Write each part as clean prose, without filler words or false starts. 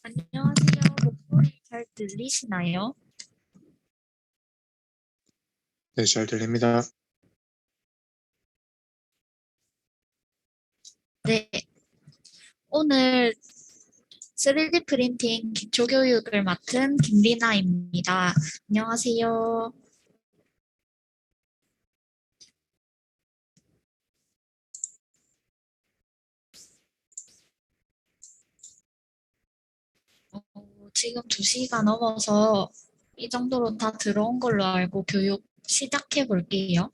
안녕하세요. 목소리 잘 들리시나요? 네, 잘 들립니다. 네. 오늘 3D 프린팅 기초교육을 맡은 김리나입니다. 안녕하세요. 지금 2시가 넘어서 이 정도로 다 들어온 걸로 알고 교육 시작해 볼게요.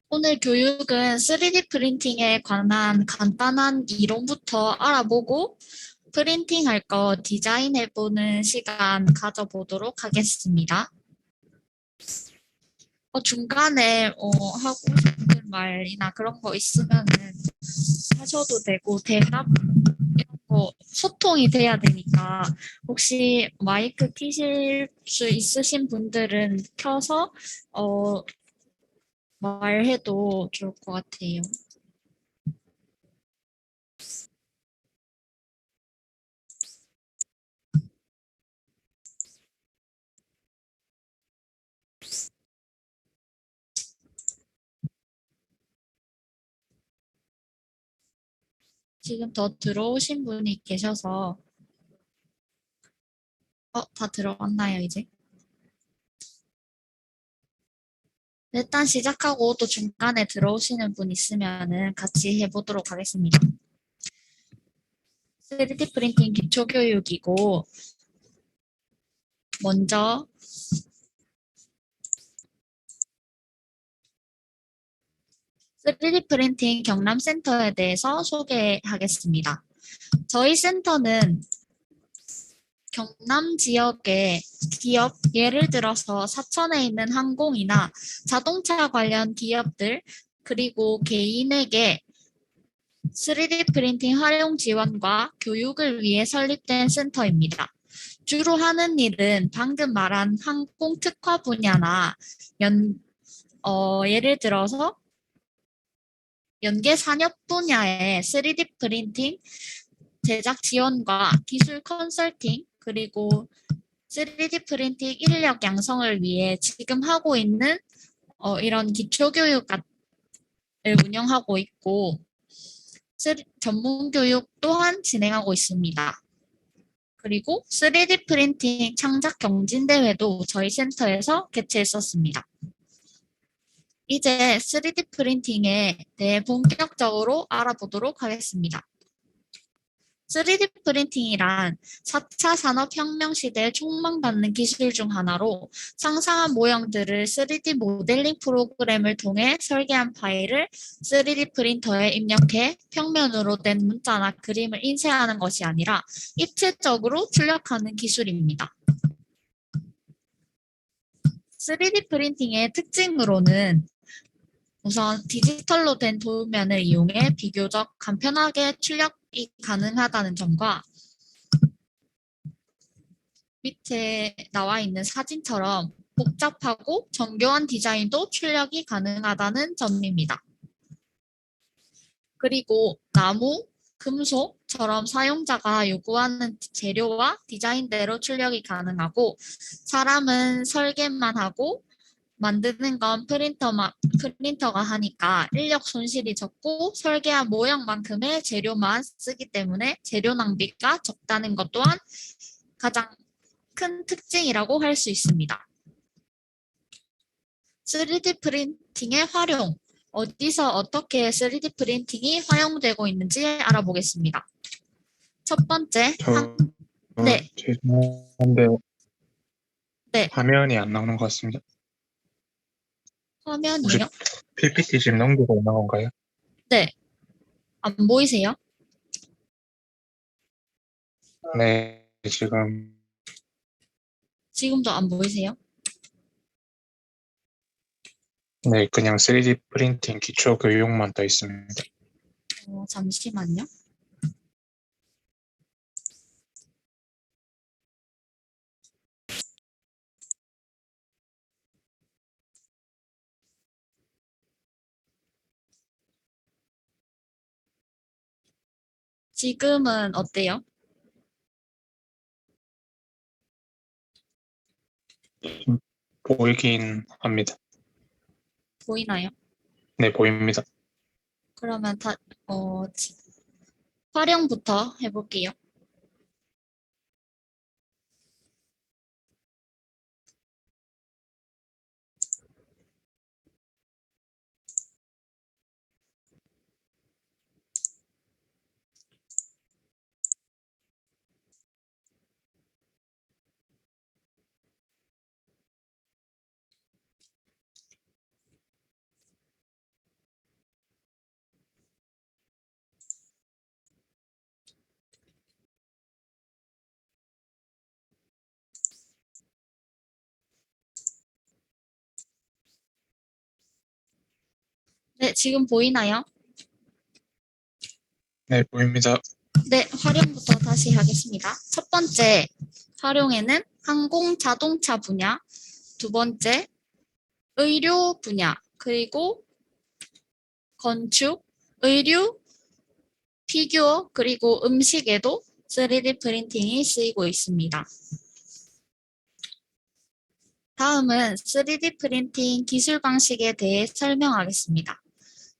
오늘 교육은 3D 프린팅에 관한 간단한 이론부터 알아보고 프린팅 할 거 디자인해보는 시간 가져보도록 하겠습니다. 중간에 하고 싶은 말이나 그런 거 있으면은 하셔도 되고 대답 이런 거 소통이 돼야 되니까 혹시 마이크 켜실 수 있으신 분들은 켜서 어, 말해도 좋을 것 같아요. 지금 더 들어오신 분이 계셔서 다 들어왔나요 이제? 일단 시작하고 또 중간에 들어오시는 분 있으면은 같이 해보도록 하겠습니다. 3D 프린팅 기초교육이고 먼저 3D 프린팅 경남센터에 대해서 소개하겠습니다. 저희 센터는 경남 지역의 기업, 예를 들어서 사천에 있는 항공이나 자동차 관련 기업들, 그리고 개인에게 3D 프린팅 활용 지원과 교육을 위해 설립된 센터입니다. 주로 하는 일은 방금 말한 항공 특화 분야나 예를 들어서 연계 산업 분야의 3D 프린팅 제작 지원과 기술 컨설팅 그리고 3D 프린팅 인력 양성을 위해 지금 하고 있는 이런 기초교육을 운영하고 있고 전문 교육 또한 진행하고 있습니다. 그리고 3D 프린팅 창작 경진대회도 저희 센터에서 개최했었습니다. 이제 3D 프린팅에 대해 본격적으로 알아보도록 하겠습니다. 3D 프린팅이란 4차 산업혁명 시대에 촉망받는 기술 중 하나로 상상한 모형들을 3D 모델링 프로그램을 통해 설계한 파일을 3D 프린터에 입력해 평면으로 된 문자나 그림을 인쇄하는 것이 아니라 입체적으로 출력하는 기술입니다. 3D 프린팅의 특징으로는 우선 디지털로 된 도면을 이용해 비교적 간편하게 출력이 가능하다는 점과 밑에 나와 있는 사진처럼 복잡하고 정교한 디자인도 출력이 가능하다는 점입니다. 그리고 나무, 금속처럼 사용자가 요구하는 재료와 디자인대로 출력이 가능하고 사람은 설계만 하고 만드는 건 프린터가 하니까 인력 손실이 적고 설계한 모형만큼의 재료만 쓰기 때문에 재료 낭비가 적다는 것 또한 가장 큰 특징이라고 할 수 있습니다. 3D 프린팅의 활용, 어디서 어떻게 3D 프린팅이 활용되고 있는지 알아보겠습니다. 첫 번째, 네, 죄송한데 네, 화면이 안 나오는 것 같습니다. 혹시 화면이요? PPT 지금 넘기고 있는 건가요? 네, 안 보이세요? 네, 지금 지금도 안 보이세요? 네, 그냥 3D 프린팅 기초 교육만 떠 있습니다. 잠시만요. 지금은 어때요? 보이긴 합니다. 보이나요? 네, 보입니다. 그러면 활용부터 해볼게요. 네, 지금 보이나요? 네, 보입니다. 네, 활용부터 다시 하겠습니다. 첫 번째 활용에는 항공 자동차 분야, 두 번째 의료 분야, 그리고 건축, 의류, 피규어, 그리고 음식에도 3D 프린팅이 쓰이고 있습니다. 다음은 3D 프린팅 기술 방식에 대해 설명하겠습니다.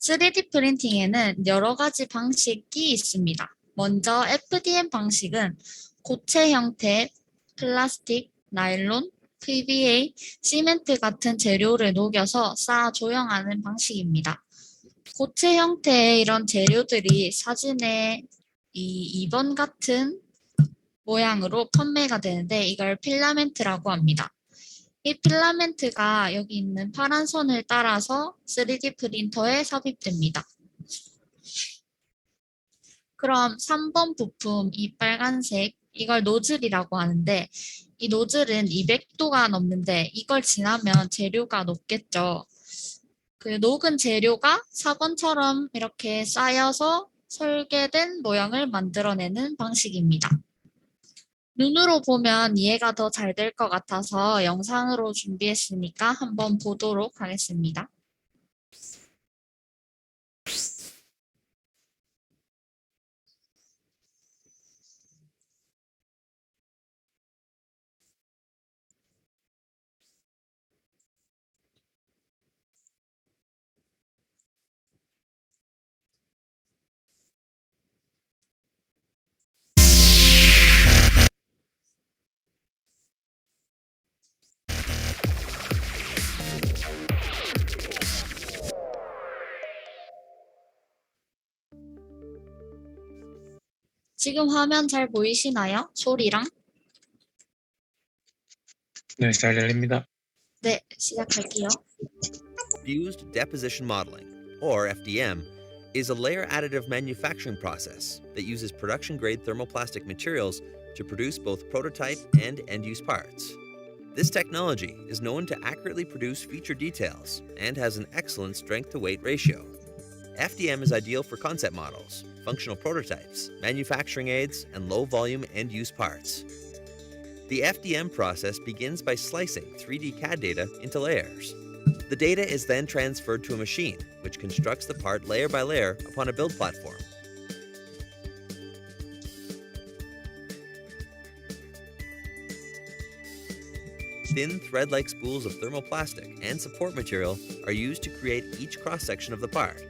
3D 프린팅에는 여러 가지 방식이 있습니다. 먼저 FDM 방식은 고체 형태, 플라스틱, 나일론, PVA, 시멘트 같은 재료를 녹여서 쌓아 조형하는 방식입니다. 고체 형태의 이런 재료들이 사진에 이 2번 같은 모양으로 판매가 되는데 이걸 필라멘트라고 합니다. 이 필라멘트가 여기 있는 파란 선을 따라서 3D 프린터에 삽입됩니다. 그럼 3번 부품, 이 빨간색, 이걸 노즐이라고 하는데 이 노즐은 200도가 넘는데 이걸 지나면 재료가 녹겠죠. 그 녹은 재료가 사건처럼 이렇게 쌓여서 설계된 모양을 만들어내는 방식입니다. 눈으로 보면 이해가 더 잘 될 것 같아서 영상으로 준비했으니까 한번 보도록 하겠습니다. 지금 화면 잘 보이시나요? 소리랑? 네, 잘 들립니다. 네, 시작할게요. Fused Deposition Modeling, or FDM, is a layer additive manufacturing process that uses production grade thermoplastic materials to produce both prototype and end use parts. This technology is known to accurately produce feature details and has an excellent strength to weight ratio. FDM is ideal for concept models, functional prototypes, manufacturing aids, and low volume end use parts. The FDM process begins by slicing 3D CAD data into layers. The data is then transferred to a machine, which constructs the part layer by layer upon a build platform. Thin thread-like spools of thermoplastic and support material are used to create each cross-section of the part.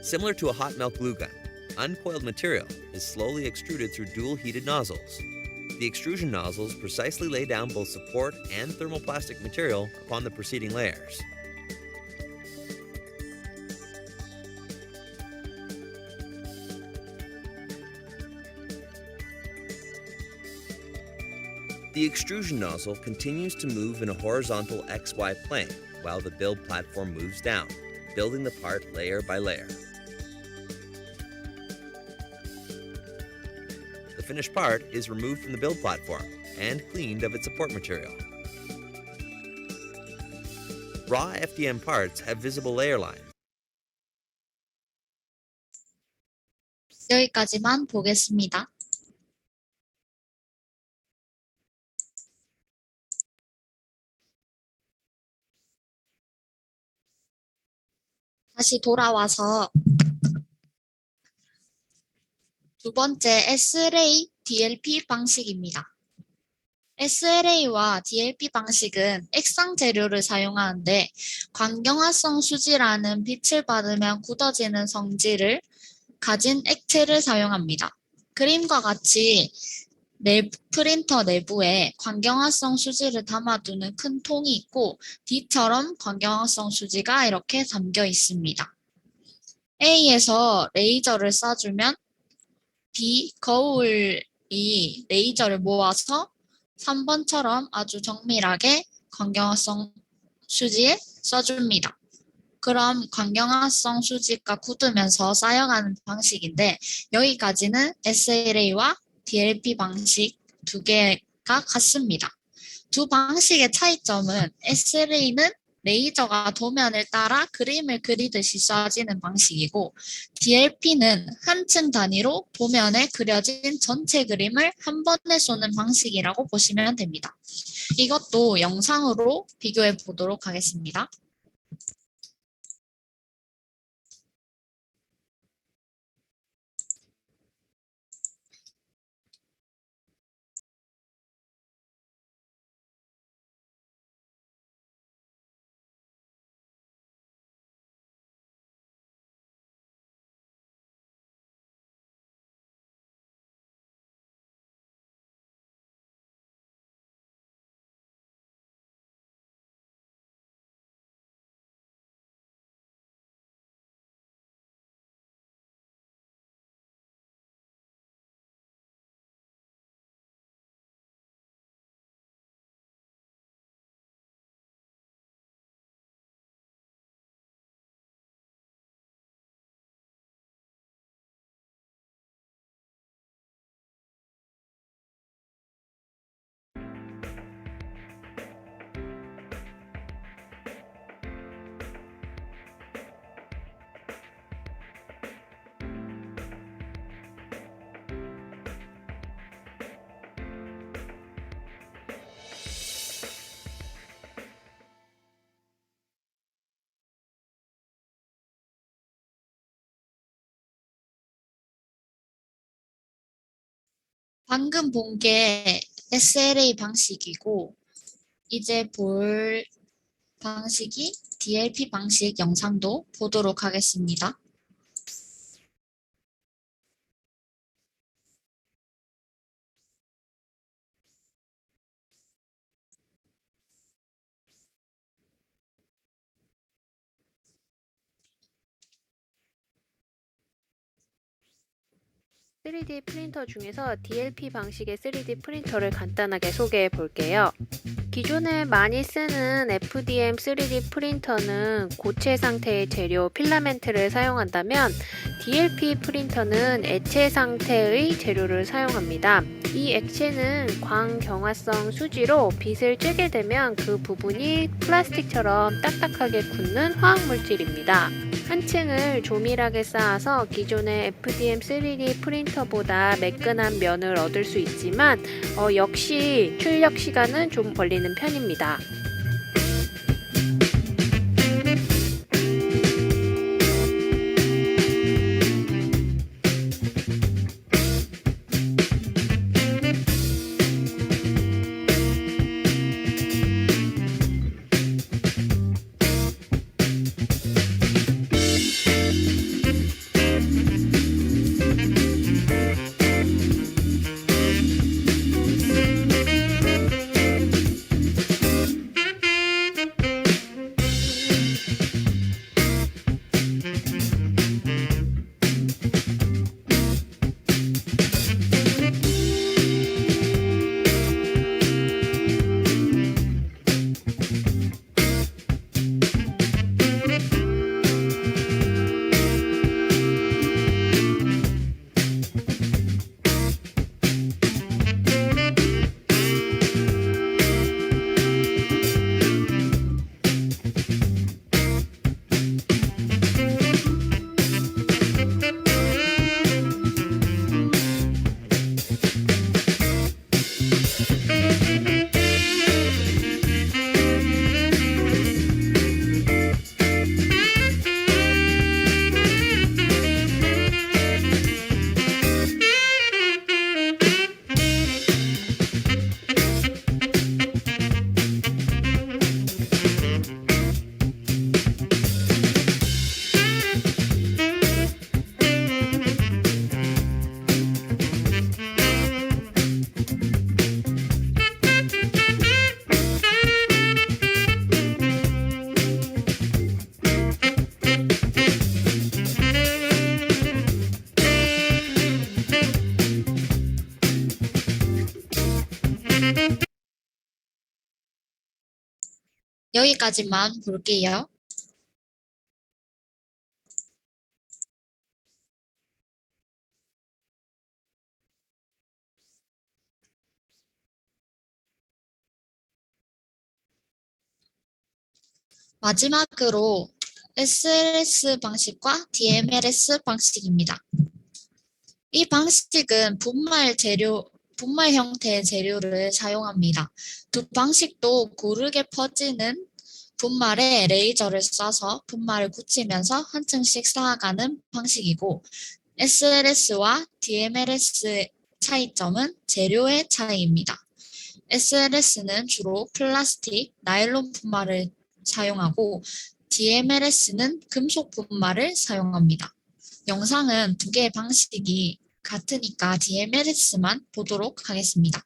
Similar to a hot melt glue gun, uncoiled material is slowly extruded through dual heated nozzles. The extrusion nozzles precisely lay down both support and thermoplastic material upon the preceding layers. The extrusion nozzle continues to move in a horizontal XY plane while the build platform moves down, building the part layer by layer. The finished part is removed from the build platform and cleaned of its support material. Raw FDM parts have visible layer lines. 여기까지만 보겠습니다. 다시 돌아와서 두 번째 SLA, DLP 방식입니다. SLA와 DLP 방식은 액상 재료를 사용하는데 광경화성 수지라는 빛을 받으면 굳어지는 성질을 가진 액체를 사용합니다. 그림과 같이 프린터 내부에 광경화성 수지를 담아두는 큰 통이 있고 D처럼 광경화성 수지가 이렇게 담겨 있습니다. A에서 레이저를 쏴주면 B, 거울이 레이저를 모아서 3번처럼 아주 정밀하게 광경화성 수지에 쏴줍니다. 그럼 광경화성 수지가 굳으면서 쌓여가는 방식인데 여기까지는 SLA와 DLP 방식 두 개가 같습니다. 두 방식의 차이점은 SLA는 레이저가 도면을 따라 그림을 그리듯이 쏴지는 방식이고 DLP는 한 층 단위로 도면에 그려진 전체 그림을 한 번에 쏘는 방식이라고 보시면 됩니다. 이것도 영상으로 비교해 보도록 하겠습니다. 방금 본 게 SLA 방식이고 이제 볼 방식이 DLP 방식 영상도 보도록 하겠습니다. (3D) 프린터 중에서 DLP 방식의 3D 프린터를 간단하게 소개해 볼게요. 기존에 많이 쓰는 FDM 3D 프린터는 고체 상태의 재료 필라멘트를 사용한다면 DLP 프린터는 액체 상태의 재료를 사용합니다. 이 액체는 광경화성 수지로 빛을 쬐게 되면 그 부분이 플라스틱처럼 딱딱하게 굳는 화학물질입니다. 한 층을 조밀하게 쌓아서 기존의 FDM 3D 프린터보다 매끈한 면을 얻을 수 있지만 역시 출력 시간은 좀 걸리는 편입니다. 여기까지만 볼게요. 마지막으로 SLS 방식과 DMLS 방식입니다. 이 방식은 분말 형태의 재료를 사용합니다. 두 방식도 고르게 퍼지는 분말에 레이저를 쏴서 분말을 굳히면서 한 층씩 쌓아가는 방식이고, SLS와 DMLS의 차이점은 재료의 차이입니다. SLS는 주로 플라스틱, 나일론 분말을 사용하고 DMLS는 금속 분말을 사용합니다. 영상은 두 개의 방식이 같으니까 DMLS만 보도록 하겠습니다.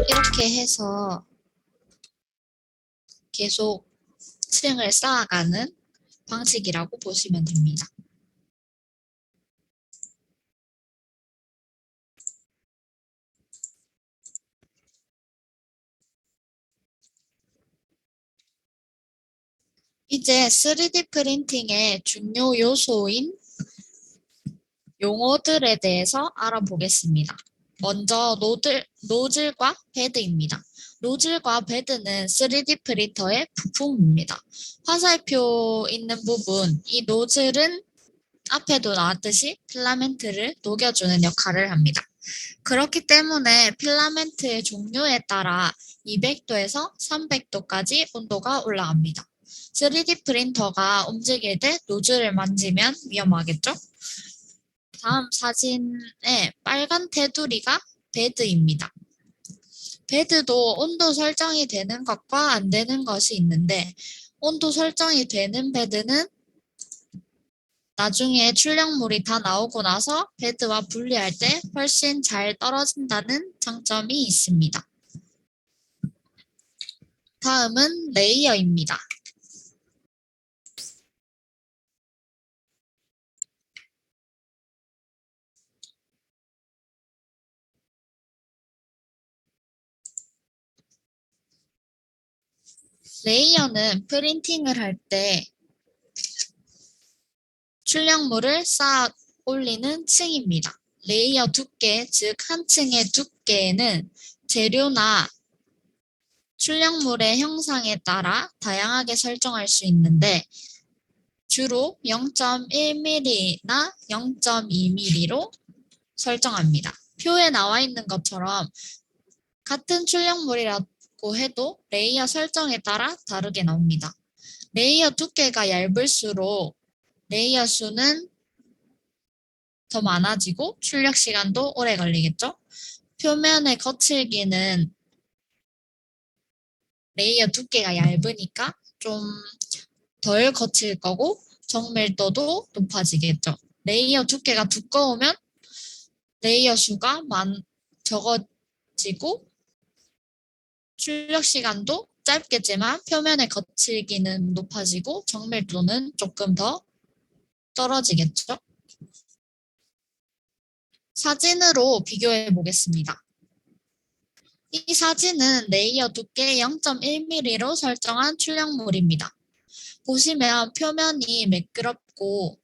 이렇게 해서 계속 층을 쌓아가는 방식이라고 보시면 됩니다. 이제 3D 프린팅의 중요 요소인 용어들에 대해서 알아보겠습니다. 먼저 노즐과 베드입니다. 노즐과 베드는 3D 프린터의 부품입니다. 화살표 있는 부분, 이 노즐은 앞에도 나왔듯이 필라멘트를 녹여주는 역할을 합니다. 그렇기 때문에 필라멘트의 종류에 따라 200도에서 300도까지 온도가 올라갑니다. 3D 프린터가 움직일 때 노즐을 만지면 위험하겠죠? 다음 사진에 빨간 테두리가 베드입니다. 베드도 온도 설정이 되는 것과 안 되는 것이 있는데, 온도 설정이 되는 베드는 나중에 출력물이 다 나오고 나서 베드와 분리할 때 훨씬 잘 떨어진다는 장점이 있습니다. 다음은 레이어입니다. 레이어는 프린팅을 할 때 출력물을 쌓아 올리는 층입니다. 레이어 두께, 즉 한 층의 두께는 재료나 출력물의 형상에 따라 다양하게 설정할 수 있는데 주로 0.1mm나 0.2mm로 설정합니다. 표에 나와 있는 것처럼 같은 출력물이라고 해도 레이어 설정에 따라 다르게 나옵니다. 레이어 두께가 얇을수록 레이어 수는 더 많아지고 출력 시간도 오래 걸리겠죠? 표면의 거칠기는 레이어 두께가 얇으니까 좀 덜 거칠 거고 정밀도도 높아지겠죠. 레이어 두께가 두꺼우면 레이어 수가 적어지고 출력 시간도 짧겠지만 표면의 거칠기는 높아지고 정밀도는 조금 더 떨어지겠죠. 사진으로 비교해 보겠습니다. 이 사진은 레이어 두께 0.1mm로 설정한 출력물입니다. 보시면 표면이 매끄럽고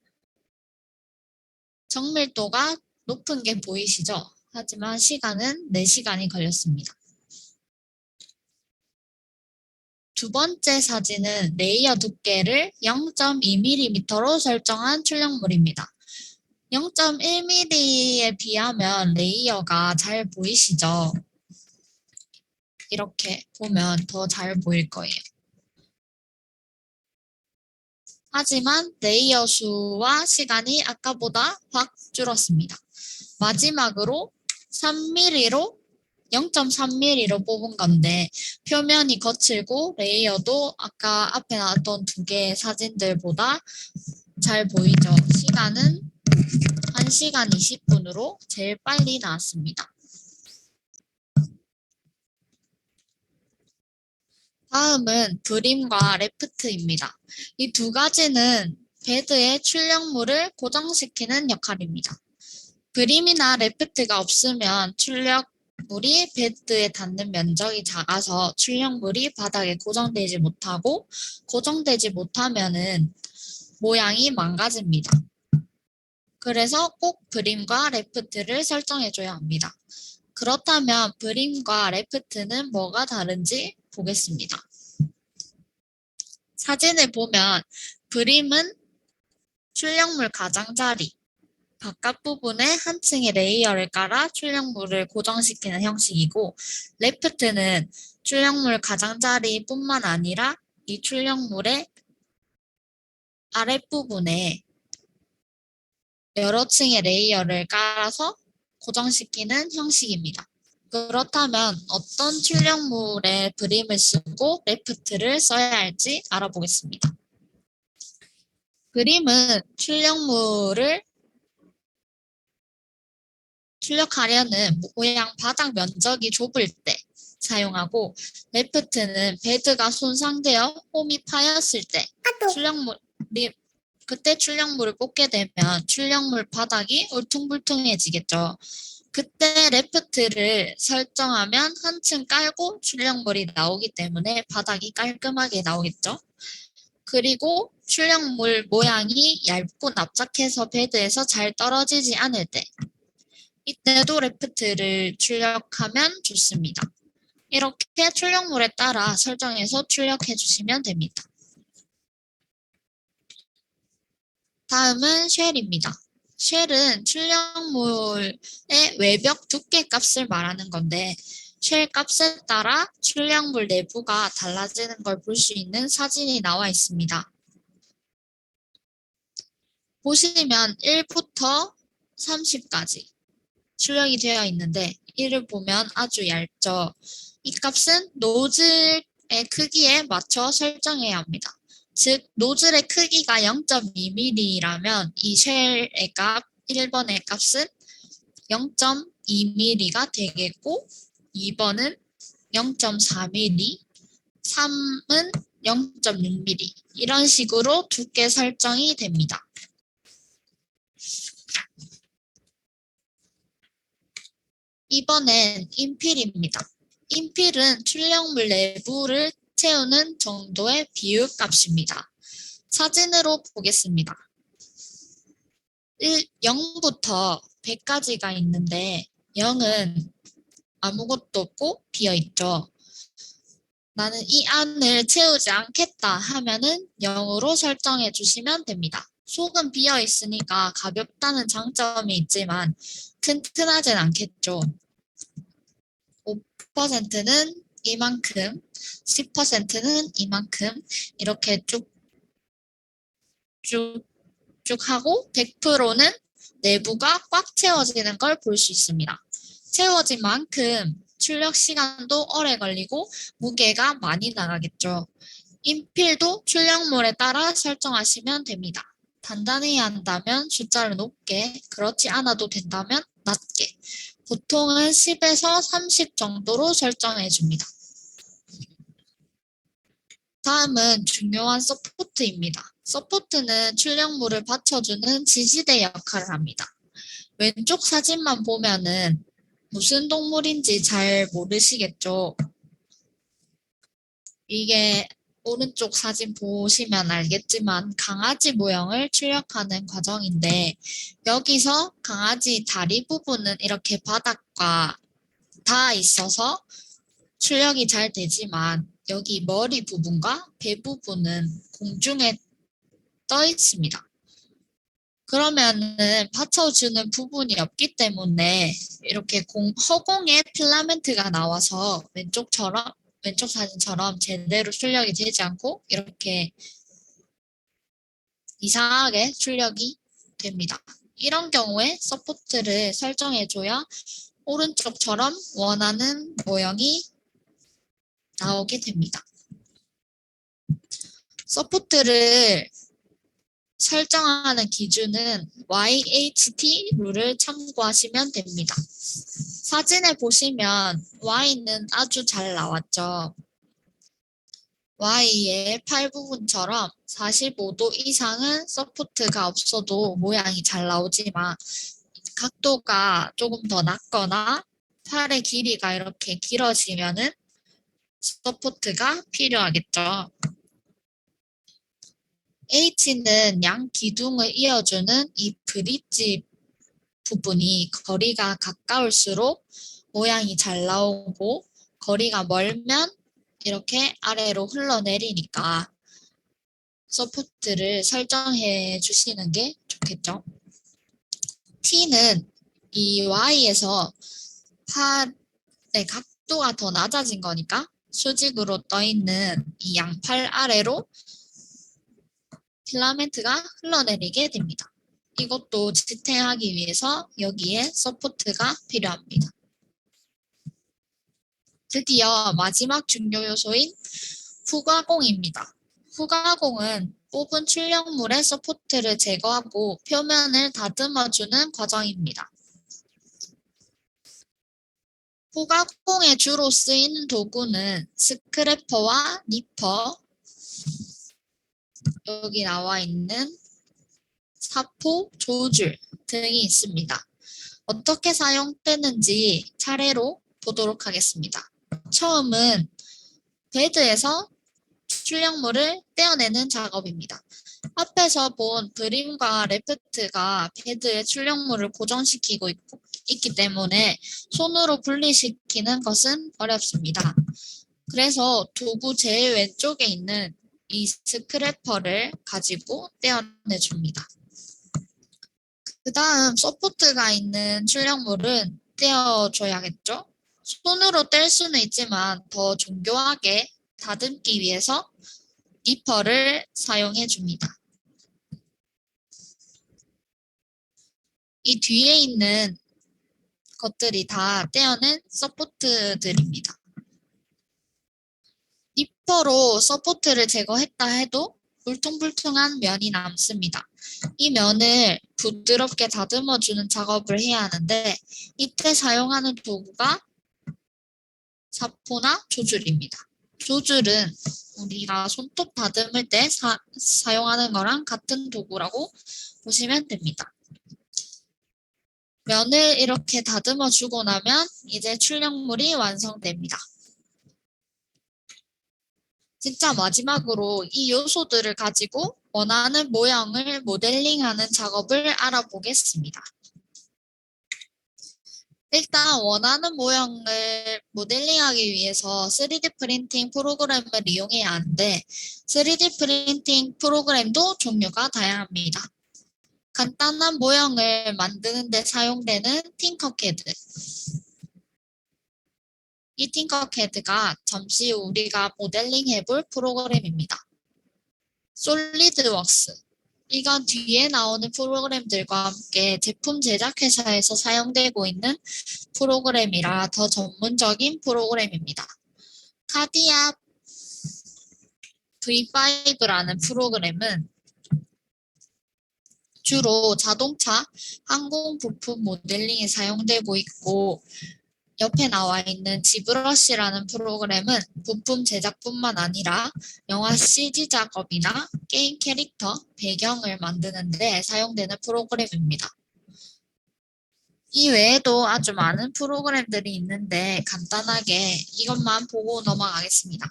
정밀도가 높은 게 보이시죠? 하지만 시간은 4시간이 걸렸습니다. 두 번째 사진은 레이어 두께를 0.2mm로 설정한 출력물입니다. 0.1mm에 비하면 레이어가 잘 보이시죠? 이렇게 보면 더 잘 보일 거예요. 하지만 레이어 수와 시간이 아까보다 확 줄었습니다. 마지막으로 3mm로 0.3mm로 뽑은 건데 표면이 거칠고 레이어도 아까 앞에 나왔던 두 개의 사진들보다 잘 보이죠? 시간은 1시간 20분으로 제일 빨리 나왔습니다. 다음은 브림과 레프트입니다. 이 두 가지는 베드의 출력물을 고정시키는 역할입니다. 브림이나 레프트가 없으면 출력물이 베드에 닿는 면적이 작아서 출력물이 바닥에 고정되지 못하고 고정되지 못하면은 모양이 망가집니다. 그래서 꼭 브림과 레프트를 설정해줘야 합니다. 그렇다면 브림과 레프트는 뭐가 다른지 보겠습니다. 사진을 보면 브림은 출력물 가장자리, 바깥 부분에 한 층의 레이어를 깔아 출력물을 고정시키는 형식이고 레프트는 출력물 가장자리뿐만 아니라 이 출력물의 아랫부분에 여러 층의 레이어를 깔아서 고정시키는 형식입니다. 그렇다면 어떤 출력물에 브림을 쓰고 레프트를 써야 할지 알아보겠습니다. 브림은 출력물을 출력하려는 모양 바닥 면적이 좁을 때 사용하고 레프트는 베드가 손상되어 홈이 파였을 때 그때 출력물을 뽑게 되면 출력물 바닥이 울퉁불퉁해지겠죠. 그때 레프트를 설정하면 한층 깔고 출력물이 나오기 때문에 바닥이 깔끔하게 나오겠죠. 그리고 출력물 모양이 얇고 납작해서 베드에서 잘 떨어지지 않을 때 이때도 레프트를 출력하면 좋습니다. 이렇게 출력물에 따라 설정해서 출력해 주시면 됩니다. 다음은 쉘입니다. 쉘은 출력물의 외벽 두께 값을 말하는 건데 쉘 값에 따라 출력물 내부가 달라지는 걸 볼 수 있는 사진이 나와 있습니다. 보시면 1부터 30까지 출력이 되어 있는데 1을 보면 아주 얇죠. 이 값은 노즐의 크기에 맞춰 설정해야 합니다. 즉 노즐의 크기가 0.2mm라면 이 쉘의 값 1번의 값은 0.2mm가 되겠고 2번은 0.4mm, 3은 0.6mm 이런 식으로 두께 설정이 됩니다. 이번엔 인필입니다. 인필은 출력물 내부를 채우는 정도의 비율 값입니다. 사진으로 보겠습니다. 0부터 100까지가 있는데 0은 아무것도 없고 비어있죠. 나는 이 안을 채우지 않겠다 하면은 0으로 설정해 주시면 됩니다. 속은 비어있으니까 가볍다는 장점이 있지만 튼튼하진 않겠죠. 5%는 이만큼, 10%는 이만큼 이렇게 쭉쭉 하고 100%는 내부가 꽉 채워지는 걸 볼 수 있습니다. 채워진 만큼 출력 시간도 오래 걸리고 무게가 많이 나가겠죠. 인필도 출력물에 따라 설정하시면 됩니다. 단단해야 한다면 숫자를 높게, 그렇지 않아도 된다면 낮게. 보통은 10에서 30 정도로 설정해 줍니다. 다음은 중요한 서포트입니다. 서포트는 출력물을 받쳐주는 지지대 역할을 합니다. 왼쪽 사진만 보면은 무슨 동물인지 잘 모르시겠죠? 이게 오른쪽 사진 보시면 알겠지만 강아지 모형을 출력하는 과정인데 여기서 강아지 다리 부분은 이렇게 바닥과 닿아 있어서 출력이 잘 되지만 여기 머리 부분과 배 부분은 공중에 떠 있습니다. 그러면은 받쳐주는 부분이 없기 때문에 이렇게 허공에 필라멘트가 나와서 왼쪽 사진처럼 제대로 출력이 되지 않고 이렇게 이상하게 출력이 됩니다. 이런 경우에 서포트를 설정해줘야 오른쪽처럼 원하는 모형이 나오게 됩니다. 서포트를 설정하는 기준은 YHT 룰을 참고하시면 됩니다. 사진에 보시면 Y는 아주 잘 나왔죠. Y의 팔 부분처럼 45도 이상은 서포트가 없어도 모양이 잘 나오지만 각도가 조금 더 낮거나 팔의 길이가 이렇게 길어지면은 서포트가 필요하겠죠. H는 양 기둥을 이어주는 이 브릿지 부분이 거리가 가까울수록 모양이 잘 나오고 거리가 멀면 이렇게 아래로 흘러내리니까 서포트를 설정해 주시는 게 좋겠죠. T는 이 Y에서 팔의 각도가 더 낮아진 거니까 수직으로 떠 있는 이 양팔 아래로 필라멘트가 흘러내리게 됩니다. 이것도 지탱하기 위해서 여기에 서포트가 필요합니다. 드디어 마지막 중요 요소인 후가공입니다. 후가공은 뽑은 출력물의 서포트를 제거하고 표면을 다듬어주는 과정입니다. 후가공에 주로 쓰이는 도구는 스크래퍼와 니퍼, 여기 나와 있는 사포, 조줄 등이 있습니다. 어떻게 사용되는지 차례로 보도록 하겠습니다. 처음은 베드에서 출력물을 떼어내는 작업입니다. 앞에서 본 브림과 레프트가 베드에 출력물을 고정시키고 있기 때문에 손으로 분리시키는 것은 어렵습니다. 그래서 도구 제일 왼쪽에 있는 이 스크래퍼를 가지고 떼어내줍니다. 그 다음 서포트가 있는 출력물은 떼어줘야겠죠? 손으로 뗄 수는 있지만 더 정교하게 다듬기 위해서 니퍼를 사용해 줍니다. 이 뒤에 있는 것들이 다 떼어낸 서포트들입니다. 니퍼로 서포트를 제거했다 해도 울퉁불퉁한 면이 남습니다. 이 면을 부드럽게 다듬어주는 작업을 해야 하는데 이때 사용하는 도구가 사포나 조줄입니다. 조줄은 우리가 손톱 다듬을 때 사용하는 거랑 같은 도구라고 보시면 됩니다. 면을 이렇게 다듬어 주고 나면 이제 출력물이 완성됩니다. 진짜 마지막으로 이 요소들을 가지고 원하는 모형을 모델링하는 작업을 알아보겠습니다. 일단 원하는 모형을 모델링하기 위해서 3D 프린팅 프로그램을 이용해야 하는데 3D 프린팅 프로그램도 종류가 다양합니다. 간단한 모형을 만드는 데 사용되는 팅커캐드. 이 팅커캐드가 잠시 후 우리가 모델링 해볼 프로그램입니다. 솔리드웍스. 이건 뒤에 나오는 프로그램들과 함께 제품 제작 회사에서 사용되고 있는 프로그램이라 더 전문적인 프로그램입니다. 카디아 V5라는 프로그램은 주로 자동차, 항공 부품 모델링에 사용되고 있고 옆에 나와 있는 지브러시라는 프로그램은 부품 제작뿐만 아니라 영화 CG 작업이나 게임 캐릭터, 배경을 만드는 데 사용되는 프로그램입니다. 이 외에도 아주 많은 프로그램들이 있는데 간단하게 이것만 보고 넘어가겠습니다.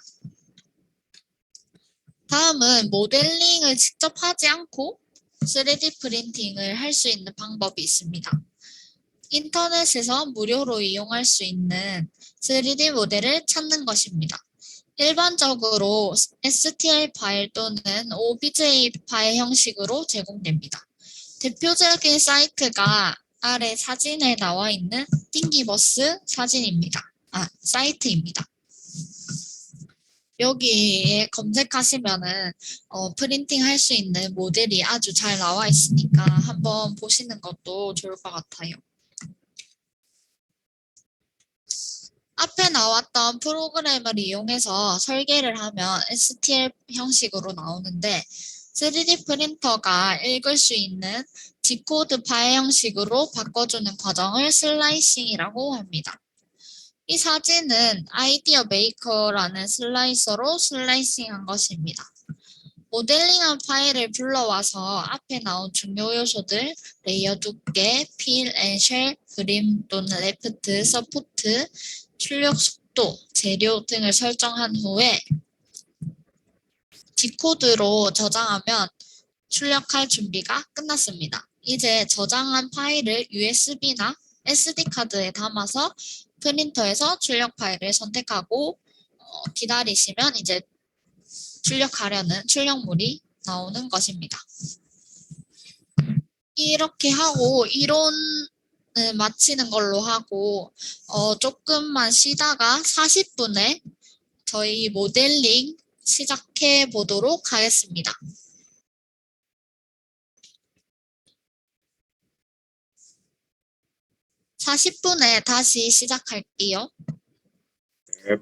다음은 모델링을 직접 하지 않고 3D 프린팅을 할 수 있는 방법이 있습니다. 인터넷에서 무료로 이용할 수 있는 3D 모델을 찾는 것입니다. 일반적으로 STL 파일 또는 OBJ 파일 형식으로 제공됩니다. 대표적인 사이트가 아래 사진에 나와 있는 띵기버스 사이트입니다. 여기에 검색하시면은 프린팅 할 수 있는 모델이 아주 잘 나와 있으니까 한번 보시는 것도 좋을 것 같아요. 앞에 나왔던 프로그램을 이용해서 설계를 하면 STL 형식으로 나오는데 3D 프린터가 읽을 수 있는 G코드 파일 형식으로 바꿔주는 과정을 슬라이싱이라고 합니다. 이 사진은 아이디어 메이커라는 슬라이서로 슬라이싱한 것입니다. 모델링한 파일을 불러와서 앞에 나온 중요 요소들, 레이어 두께, 필 앤 쉘, 그림 또는 레프트, 서포트, 출력 속도, 재료 등을 설정한 후에 G코드로 저장하면 출력할 준비가 끝났습니다. 이제 저장한 파일을 USB나 SD카드에 담아서 프린터에서 출력 파일을 선택하고 기다리시면 이제 출력하려는 출력물이 나오는 것입니다. 이렇게 하고 이론을 마치는 걸로 하고 조금만 쉬다가 40분에 저희 모델링 시작해 보도록 하겠습니다. 40분에 다시 시작할게요. 네.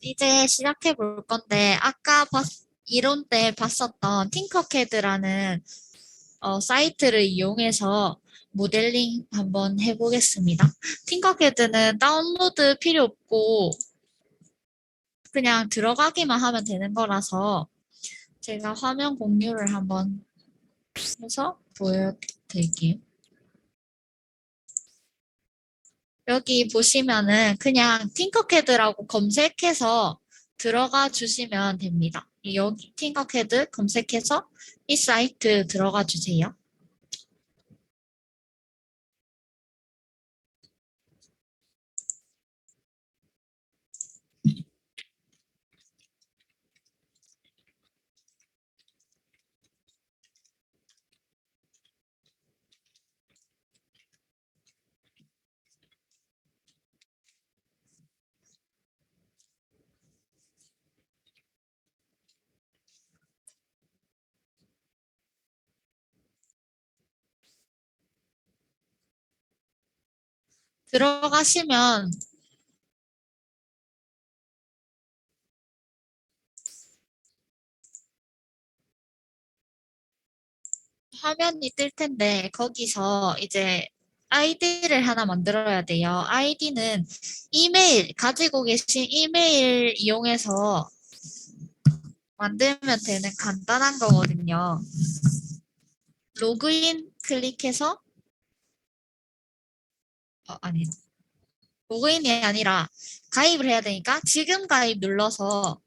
이제 시작해 볼 건데, 아까 이론 때 봤었던 팅커캐드라는 사이트를 이용해서 모델링 한번 해보겠습니다. 팅커캐드는 다운로드 필요 없고, 그냥 들어가기만 하면 되는 거라서, 제가 화면 공유를 한번 해서 보여드릴게요. 여기 보시면은 그냥 팅커캐드라고 검색해서 들어가 주시면 됩니다. 여기 팅커캐드 검색해서 이 사이트 들어가 주세요. 들어가시면 화면이 뜰 텐데 거기서 이제 아이디를 하나 만들어야 돼요. 아이디는 이메일, 가지고 계신 이메일 이용해서 만들면 되는 간단한 거거든요. 로그인 클릭해서 아니 로그인이 아니라 가입을 해야 되니까 지금 가입 눌러서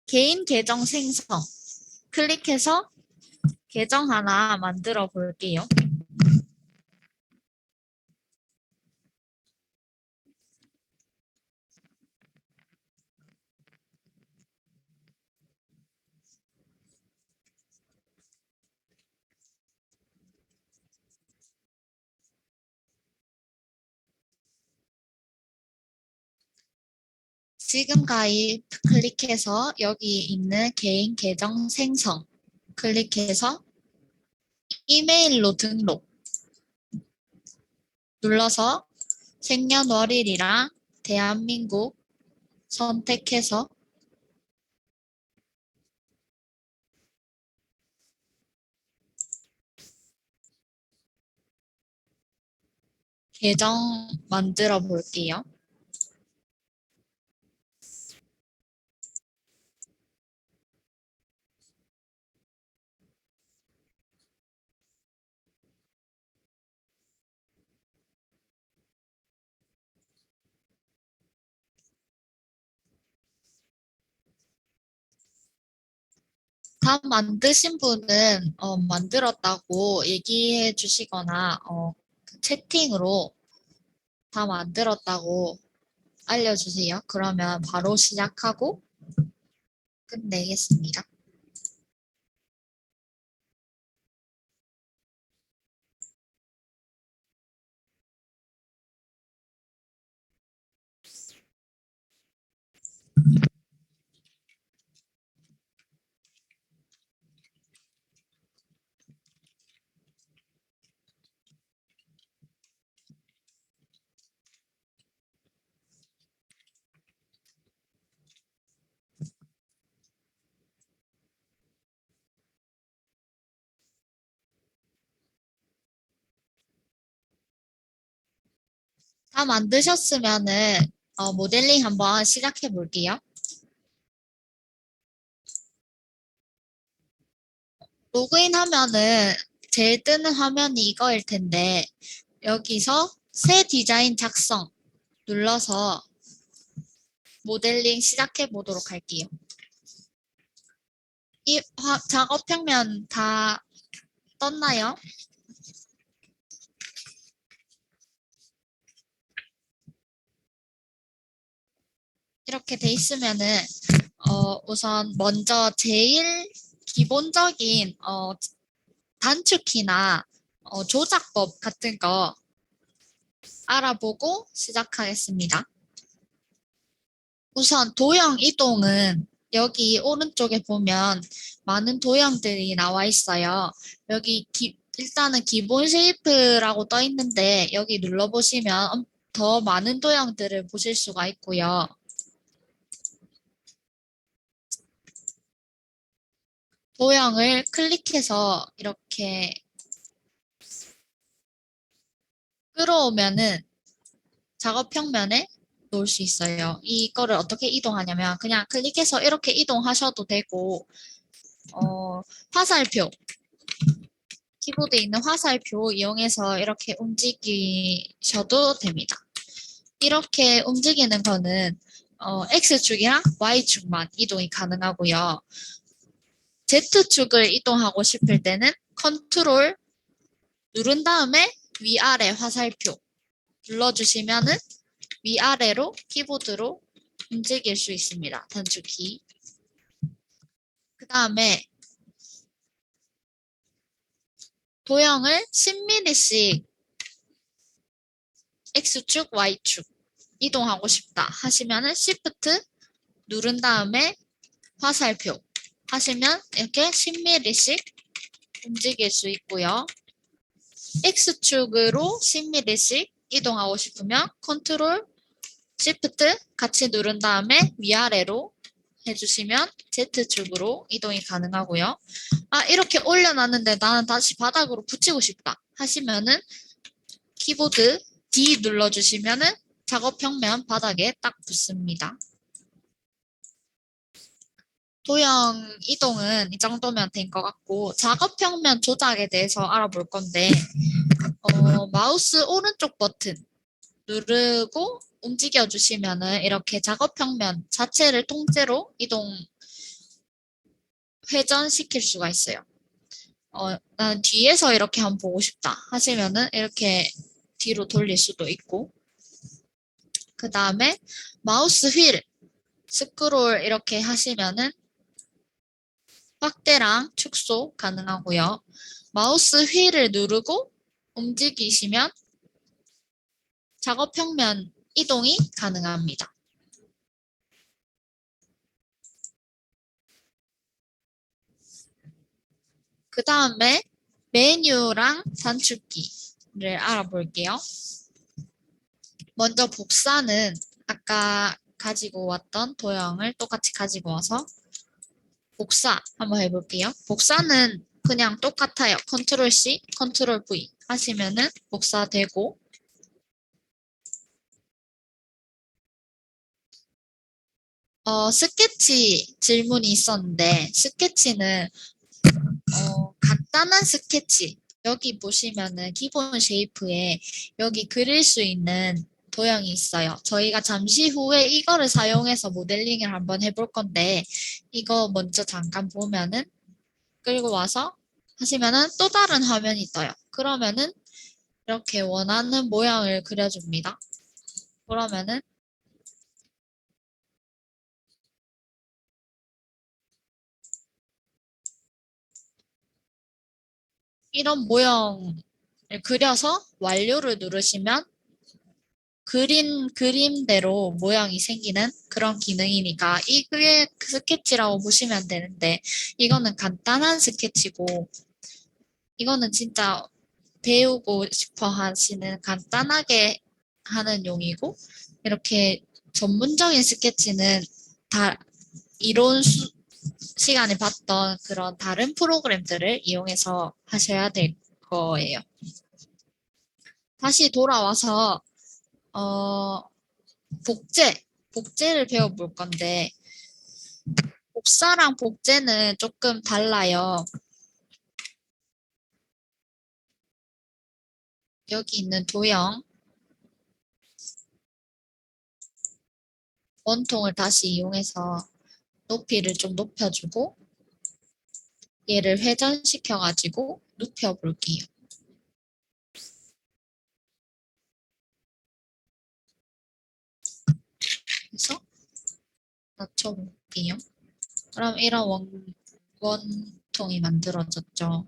개인 계정 생성 클릭해서 계정 하나 만들어 볼게요. 지금 가입 클릭해서 여기 있는 개인 계정 생성 클릭해서 이메일로 등록 눌러서 생년월일이랑 대한민국 선택해서 계정 만들어 볼게요. 다 만드신 분은 만들었다고 얘기해 주시거나 채팅으로 다 만들었다고 알려주세요. 그러면 바로 시작하고 끝내겠습니다. 다 만드셨으면은 모델링 한번 시작해 볼게요. 로그인 하면은 제일 뜨는 화면이 이거일 텐데 여기서 새 디자인 작성 눌러서 모델링 시작해 보도록 할게요. 이 작업평면 다 떴나요? 이렇게 돼 있으면은 우선 먼저 제일 기본적인 단축키나 조작법 같은 거 알아보고 시작하겠습니다. 우선 도형 이동은 여기 오른쪽에 보면 많은 도형들이 나와 있어요. 여기 일단은 기본 쉐이프라고 떠 있는데 여기 눌러보시면 더 많은 도형들을 보실 수가 있고요. 도형을 클릭해서 이렇게 끌어오면은 작업평면에 놓을 수 있어요. 이거를 어떻게 이동하냐면 그냥 클릭해서 이렇게 이동하셔도 되고 화살표 키보드에 있는 화살표 이용해서 이렇게 움직이셔도 됩니다. 이렇게 움직이는 거는 X축이랑 Y축만 이동이 가능하고요. Z축을 이동하고 싶을 때는 컨트롤 누른 다음에 위아래 화살표 눌러주시면은 위아래로 키보드로 움직일 수 있습니다. 단축키. 그 다음에 도형을 10mm씩 X축, Y축 이동하고 싶다 하시면은 Shift 누른 다음에 화살표 하시면 이렇게 10mm씩 움직일 수 있고요. X축으로 10mm씩 이동하고 싶으면 컨트롤 Shift 같이 누른 다음에 위아래로 해주시면 Z축으로 이동이 가능하고요. 이렇게 올려놨는데 나는 다시 바닥으로 붙이고 싶다 하시면은 키보드 D 눌러주시면은 작업평면 바닥에 딱 붙습니다. 도형 이동은 이 정도면 된 것 같고 작업평면 조작에 대해서 알아볼 건데 마우스 오른쪽 버튼 누르고 움직여 주시면은 이렇게 작업평면 자체를 통째로 회전시킬 수가 있어요. 난 뒤에서 이렇게 한번 보고 싶다 하시면은 이렇게 뒤로 돌릴 수도 있고 그 다음에 마우스 휠 스크롤 이렇게 하시면은 확대랑 축소 가능하고요. 마우스 휠을 누르고 움직이시면 작업평면 이동이 가능합니다. 그 다음에 메뉴랑 단축키를 알아볼게요. 먼저 복사는 아까 가지고 왔던 도형을 똑같이 가지고 와서 복사 한번 해볼게요. 복사는 그냥 똑같아요. 컨트롤 C, 컨트롤 V 하시면은 복사되고 스케치 질문이 있었는데 스케치는 간단한 스케치 여기 보시면은 기본 쉐이프에 여기 그릴 수 있는 도형이 있어요. 저희가 잠시 후에 이거를 사용해서 모델링을 한번 해볼 건데 이거 먼저 잠깐 보면은 끌고 와서 하시면은 또 다른 화면이 떠요. 그러면은 이렇게 원하는 모양을 그려줍니다. 그러면은 이런 모형을 그려서 완료를 누르시면 그린 그림대로 모양이 생기는 그런 기능이니까 이게 스케치라고 보시면 되는데 이거는 간단한 스케치고 이거는 진짜 배우고 싶어 하시는 간단하게 하는 용이고 이렇게 전문적인 스케치는 다 이론 시간에 봤던 그런 다른 프로그램들을 이용해서 하셔야 될 거예요. 다시 돌아와서 복제를 배워볼 건데 복사랑 복제는 조금 달라요. 여기 있는 도형 원통을 다시 이용해서 높이를 좀 높여주고 얘를 회전시켜가지고 눕혀볼게요. 그래서 낮춰볼게요. 그럼 이런 원통이 만들어졌죠.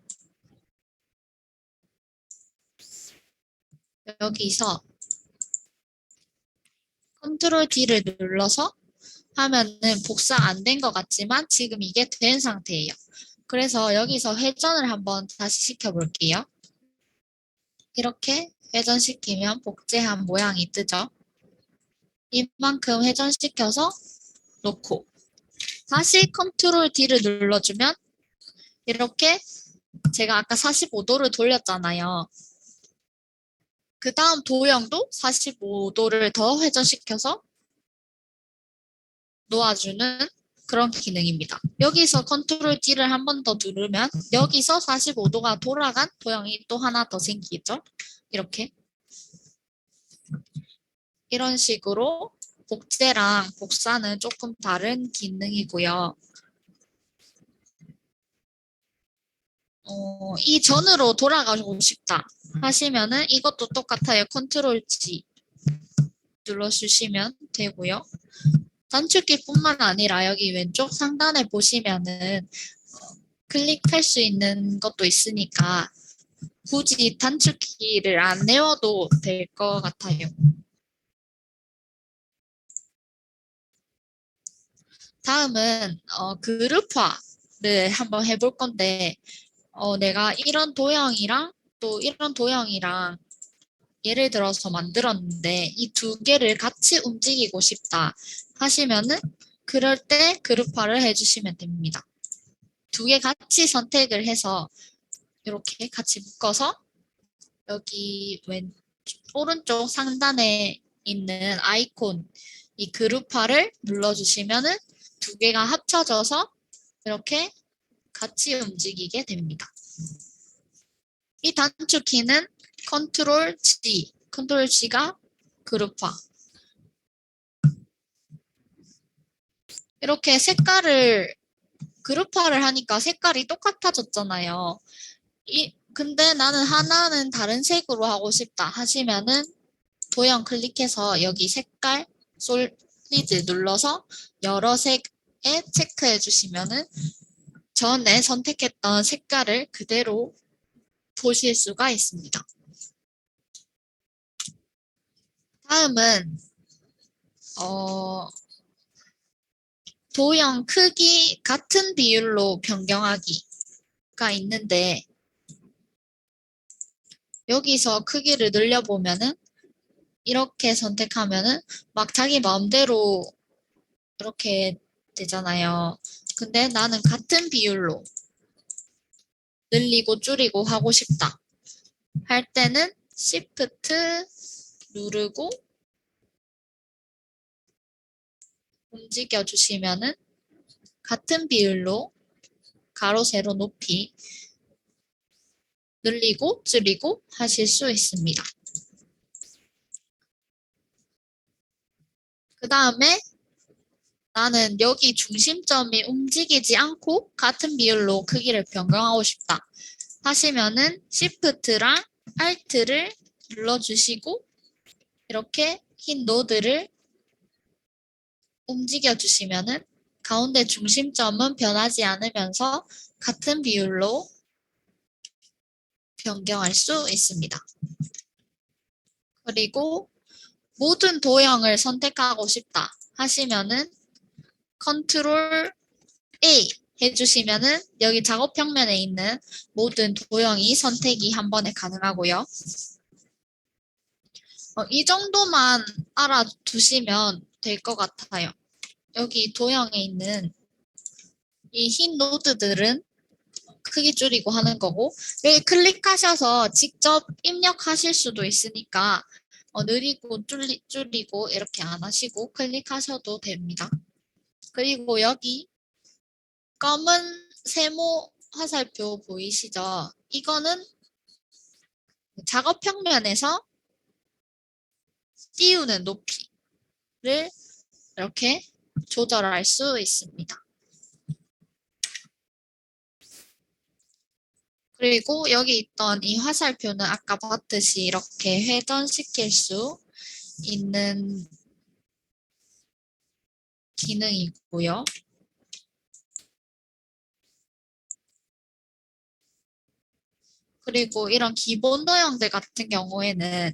여기서 컨트롤 D를 눌러서 하면은 복사 안 된 것 같지만 지금 이게 된 상태예요. 그래서 여기서 회전을 한번 다시 시켜볼게요. 이렇게 회전시키면 복제한 모양이 뜨죠. 이만큼 회전시켜서 놓고 다시 컨트롤 D를 눌러주면 이렇게 제가 아까 45도를 돌렸잖아요. 그 다음 도형도 45도를 더 회전시켜서 놓아주는 그런 기능입니다. 여기서 컨트롤 D를 한 번 더 누르면 여기서 45도가 돌아간 도형이 또 하나 더 생기죠. 이렇게. 이런 식으로 복제랑 복사는 조금 다른 기능이고요. 이 전으로 돌아가고 싶다 하시면은 이것도 똑같아요. 컨트롤 G 눌러주시면 되고요. 단축키뿐만 아니라 여기 왼쪽 상단에 보시면은 클릭할 수 있는 것도 있으니까 굳이 단축키를 안 내워도 될 것 같아요. 다음은 그룹화를 한번 해볼 건데 내가 이런 도형이랑 또 이런 도형이랑 예를 들어서 만들었는데 이 두 개를 같이 움직이고 싶다 하시면은 그럴 때 그룹화를 해주시면 됩니다. 두 개 같이 선택을 해서 이렇게 같이 묶어서 여기 오른쪽 상단에 있는 아이콘 이 그룹화를 눌러주시면은 두 개가 합쳐져서 이렇게 같이 움직이게 됩니다. 이 단축키는 컨트롤 G가 그룹화. 이렇게 색깔을 그룹화를 하니까 색깔이 똑같아졌잖아요. 근데 나는 하나는 다른 색으로 하고 싶다 하시면은 도형 클릭해서 여기 색깔 솔리드 눌러서 여러 색에 체크해 주시면은 전에 선택했던 색깔을 그대로 보실 수가 있습니다. 다음은 도형 크기 같은 비율로 변경하기가 있는데 여기서 크기를 늘려보면은 이렇게 선택하면은 막 자기 마음대로 이렇게 되잖아요. 근데 나는 같은 비율로 늘리고 줄이고 하고 싶다 할 때는 Shift 누르고 움직여 주시면은 같은 비율로 가로 세로 높이 늘리고 줄이고 하실 수 있습니다. 그 다음에 나는 여기 중심점이 움직이지 않고 같은 비율로 크기를 변경하고 싶다 하시면은 Shift랑 Alt를 눌러주시고 이렇게 흰 노드를 움직여 주시면은 가운데 중심점은 변하지 않으면서 같은 비율로 변경할 수 있습니다. 그리고 모든 도형을 선택하고 싶다 하시면은 컨트롤 A 해주시면은 여기 작업 평면에 있는 모든 도형이 선택이 한 번에 가능하고요. 이 정도만 알아두시면 될 것 같아요. 여기 도형에 있는 이 흰 노드들은 크기 줄이고 하는 거고 여기 클릭하셔서 직접 입력하실 수도 있으니까 느리고 줄이고 이렇게 안 하시고 클릭하셔도 됩니다. 그리고 여기 검은 세모 화살표 보이시죠? 이거는 작업 평면에서 띄우는 높이를 이렇게 조절할 수 있습니다. 그리고 여기 있던 이 화살표는 아까 봤듯이 이렇게 회전시킬 수 있는 기능이고요. 그리고 이런 기본 도형들 같은 경우에는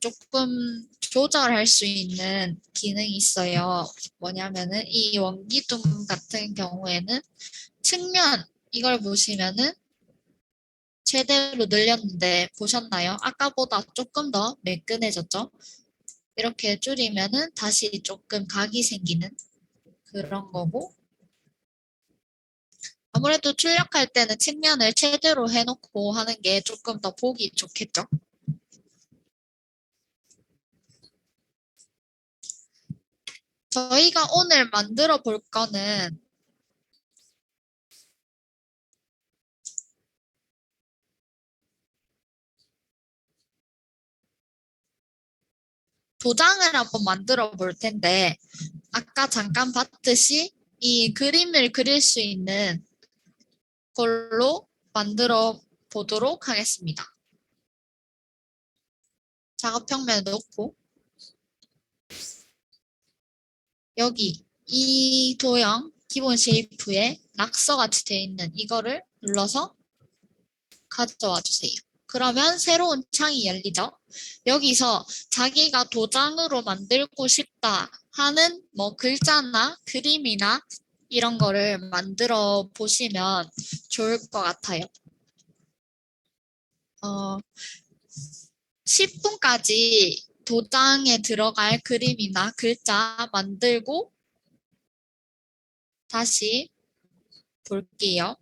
조금 조절할 수 있는 기능이 있어요. 뭐냐면은 이 원기둥 같은 경우에는 측면 이걸 보시면은 최대로 늘렸는데 보셨나요? 아까보다 조금 더 매끈해졌죠? 이렇게 줄이면은 다시 조금 각이 생기는 그런 거고 아무래도 출력할 때는 측면을 최대로 해놓고 하는 게 조금 더 보기 좋겠죠? 저희가 오늘 만들어 볼 거는 도장을 한번 만들어 볼 텐데, 아까 잠깐 봤듯이 이 그림을 그릴 수 있는 걸로 만들어 보도록 하겠습니다. 작업평면을 놓고, 여기 이 도형 기본 쉐이프에 낙서 같이 되어 있는 이거를 눌러서 가져와 주세요. 그러면 새로운 창이 열리죠. 여기서 자기가 도장으로 만들고 싶다 하는 뭐 글자나 그림이나 이런 거를 만들어 보시면 좋을 것 같아요. 10분까지 도장에 들어갈 그림이나 글자 만들고 다시 볼게요.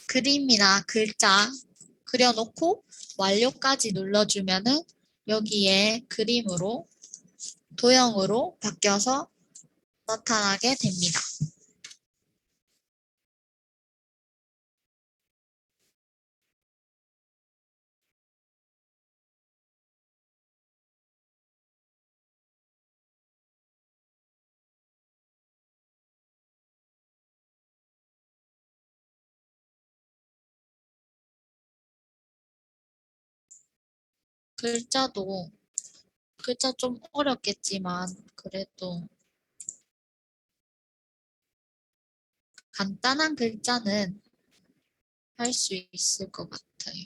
그림이나 글자 그려놓고 완료까지 눌러주면은 여기에 그림으로 도형으로 바뀌어서 나타나게 됩니다. 글자 좀 어렵겠지만 그래도 간단한 글자는 할 수 있을 것 같아요.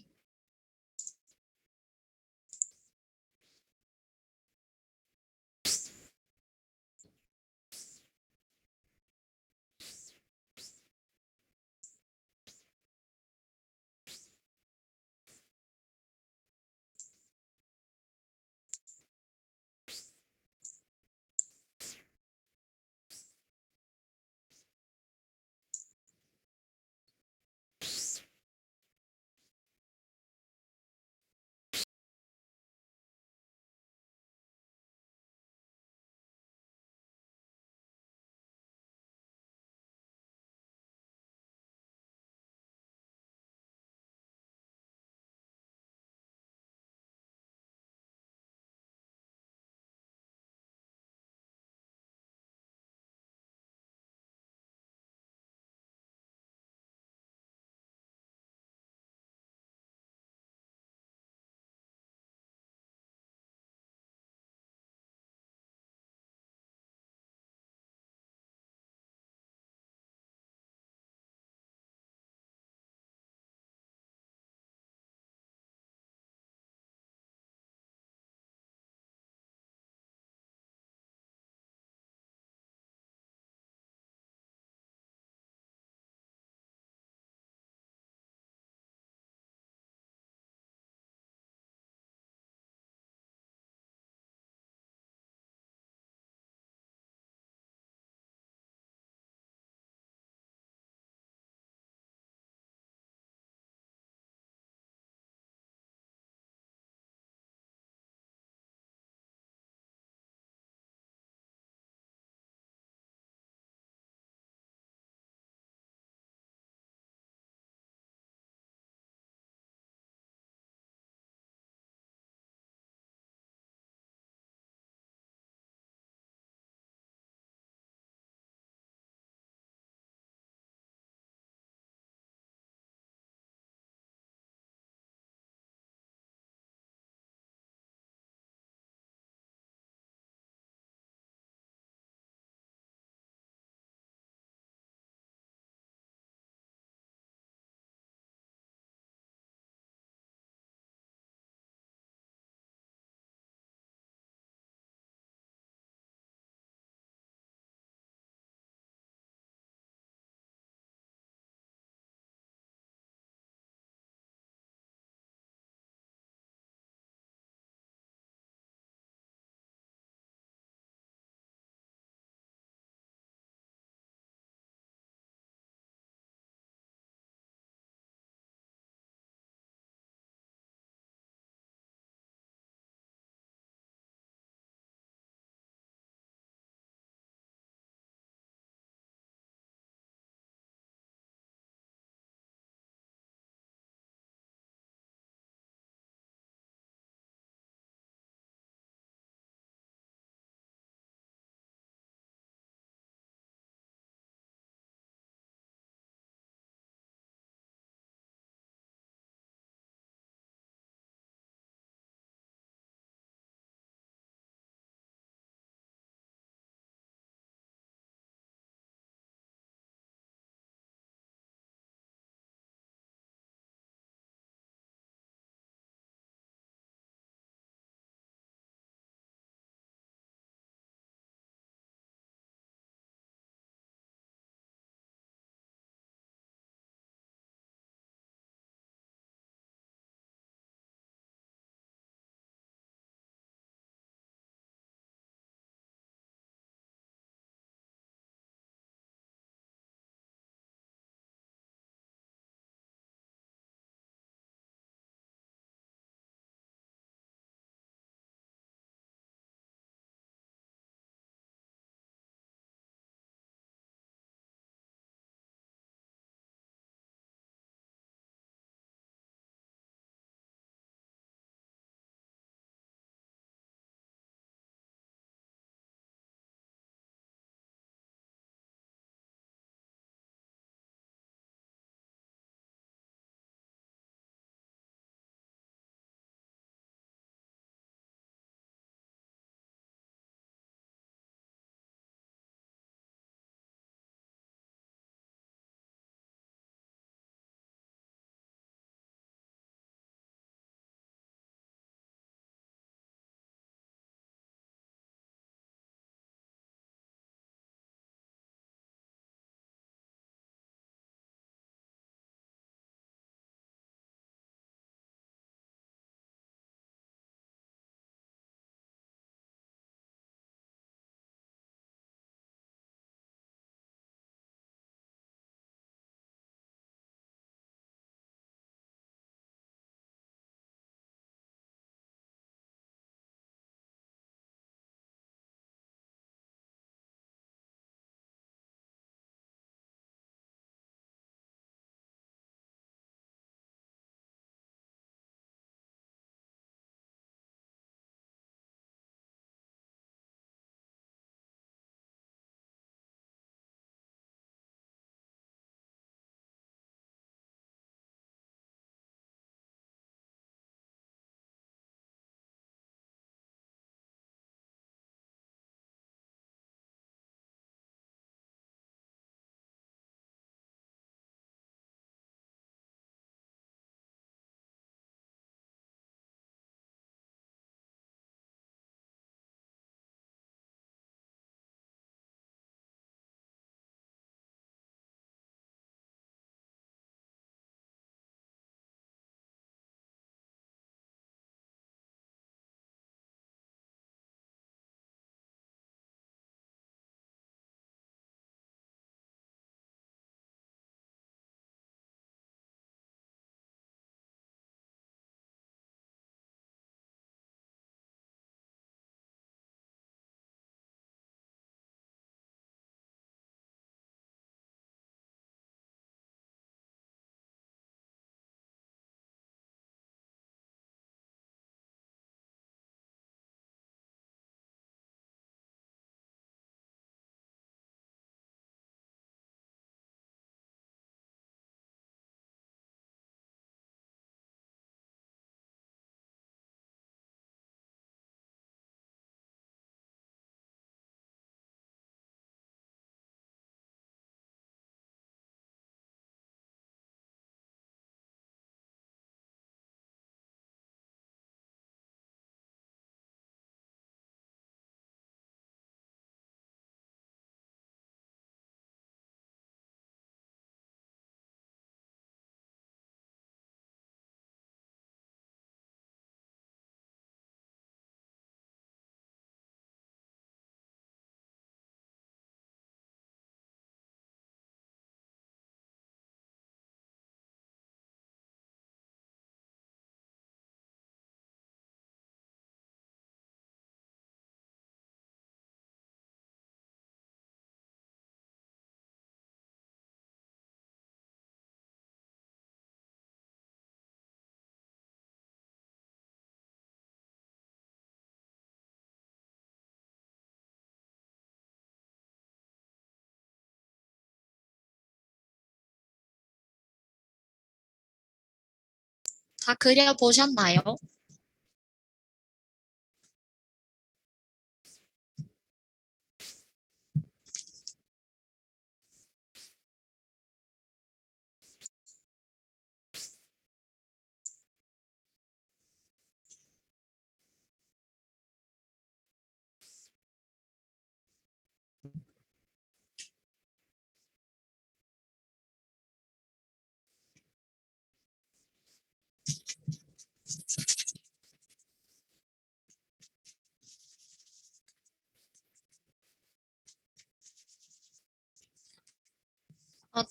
다 그려보셨나요?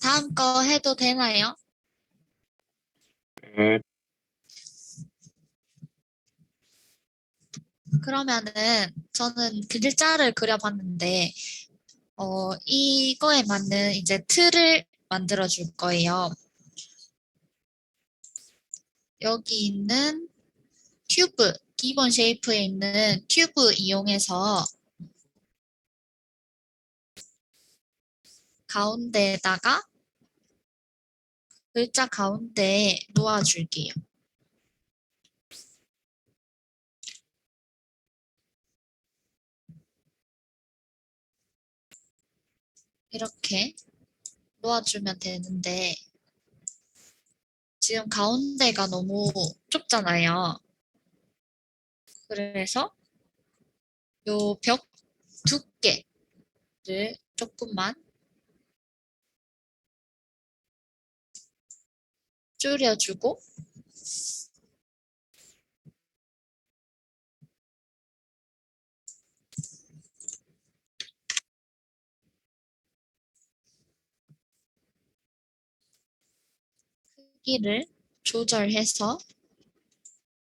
다음 거 해도 되나요? 네, 그러면은 저는 글자를 그려봤는데 이거에 맞는 이제 틀을 만들어 줄 거예요. 여기 있는 큐브, 기본 쉐이프에 있는 큐브 이용해서 가운데에다가 글자 가운데에 놓아줄게요. 이렇게 놓아주면 되는데 지금 가운데가 너무 좁잖아요. 그래서 요 벽 두께를 조금만 줄여주고 크기를 조절해서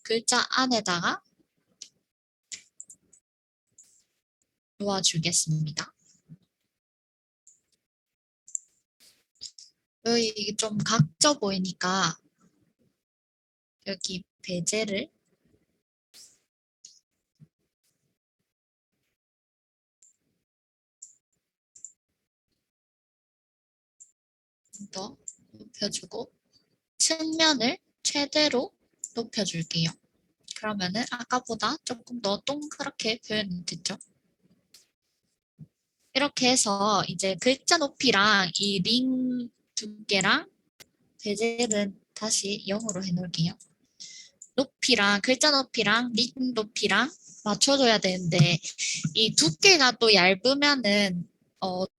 글자 안에다가 놓아주겠습니다. 여기 좀 각져 보이니까 여기 배제를 더 높여주고 측면을 최대로 높여줄게요. 그러면은 아까보다 조금 더 동그랗게 표현이 됐죠? 이렇게 해서 이제 글자 높이랑 이 링 두께랑 베젤은 다시 0으로 해놓을게요. 높이랑 글자 높이랑 링 높이랑 맞춰줘야 되는데 이 두께가 또 얇으면은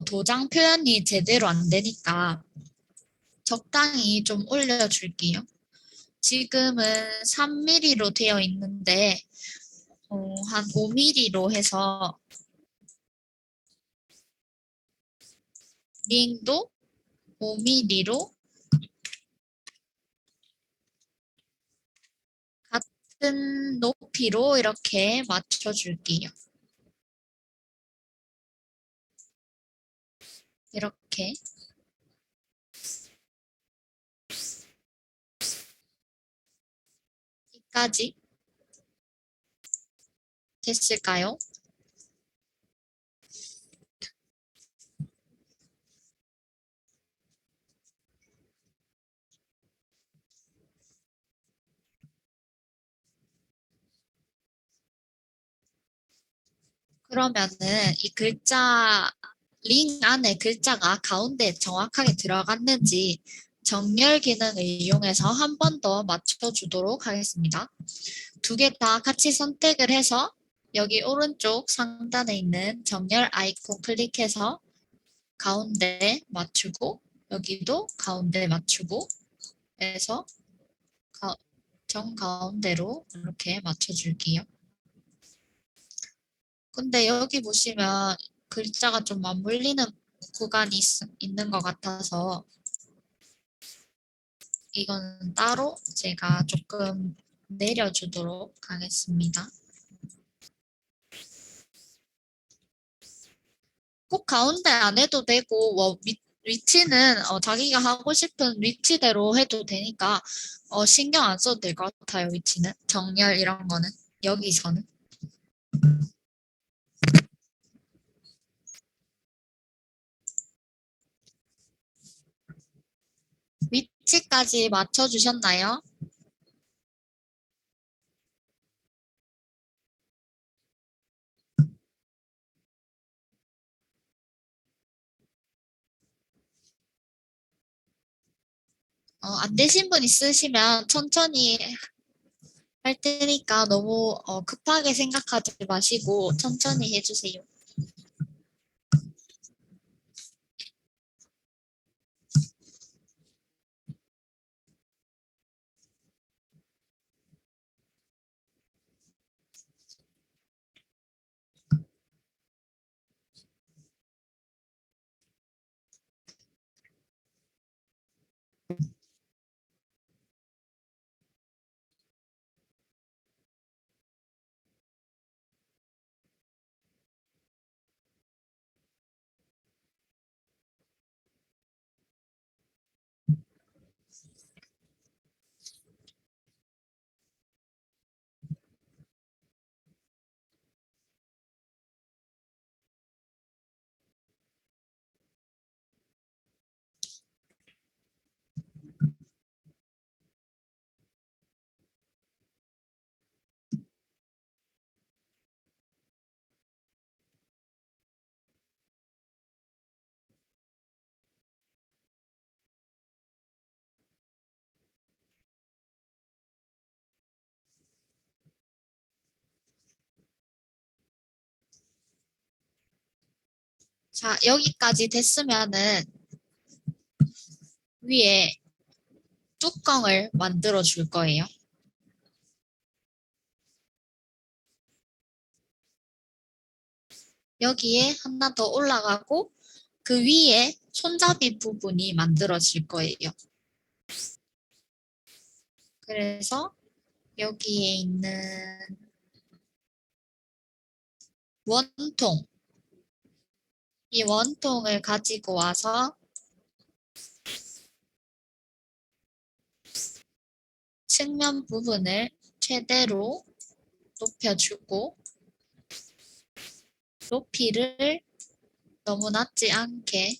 도장 표현이 제대로 안 되니까 적당히 좀 올려줄게요. 지금은 3mm로 되어 있는데 한 5mm로 해서 링도 5mm로 같은 높이로 이렇게 맞춰줄게요. 이렇게 여기까지 됐을까요? 그러면은 이 글자 링 안에 글자가 가운데 정확하게 들어갔는지 정렬 기능을 이용해서 한 번 더 맞춰주도록 하겠습니다. 두 개 다 같이 선택을 해서 여기 오른쪽 상단에 있는 정렬 아이콘 클릭해서 가운데 맞추고 여기도 가운데 맞추고 해서 정가운데로 이렇게 맞춰줄게요. 근데 여기 보시면 글자가 좀 맞물리는 구간이 있는 것 같아서 이건 따로 제가 조금 내려주도록 하겠습니다. 꼭 가운데 안 해도 되고 위치는 자기가 하고 싶은 위치대로 해도 되니까 신경 안 써도 될 것 같아요. 위치는 정렬 이런 거는 여기서는 위치까지 맞춰주셨나요? 안 되신 분 있으시면 천천히 할 테니까 너무 급하게 생각하지 마시고 천천히 해주세요. 자, 여기까지 됐으면은 위에 뚜껑을 만들어 줄 거예요. 여기에 하나 더 올라가고 그 위에 손잡이 부분이 만들어질 거예요. 그래서 여기에 있는 원통, 이 원통을 가지고 와서 측면 부분을 최대로 높여주고 높이를 너무 낮지 않게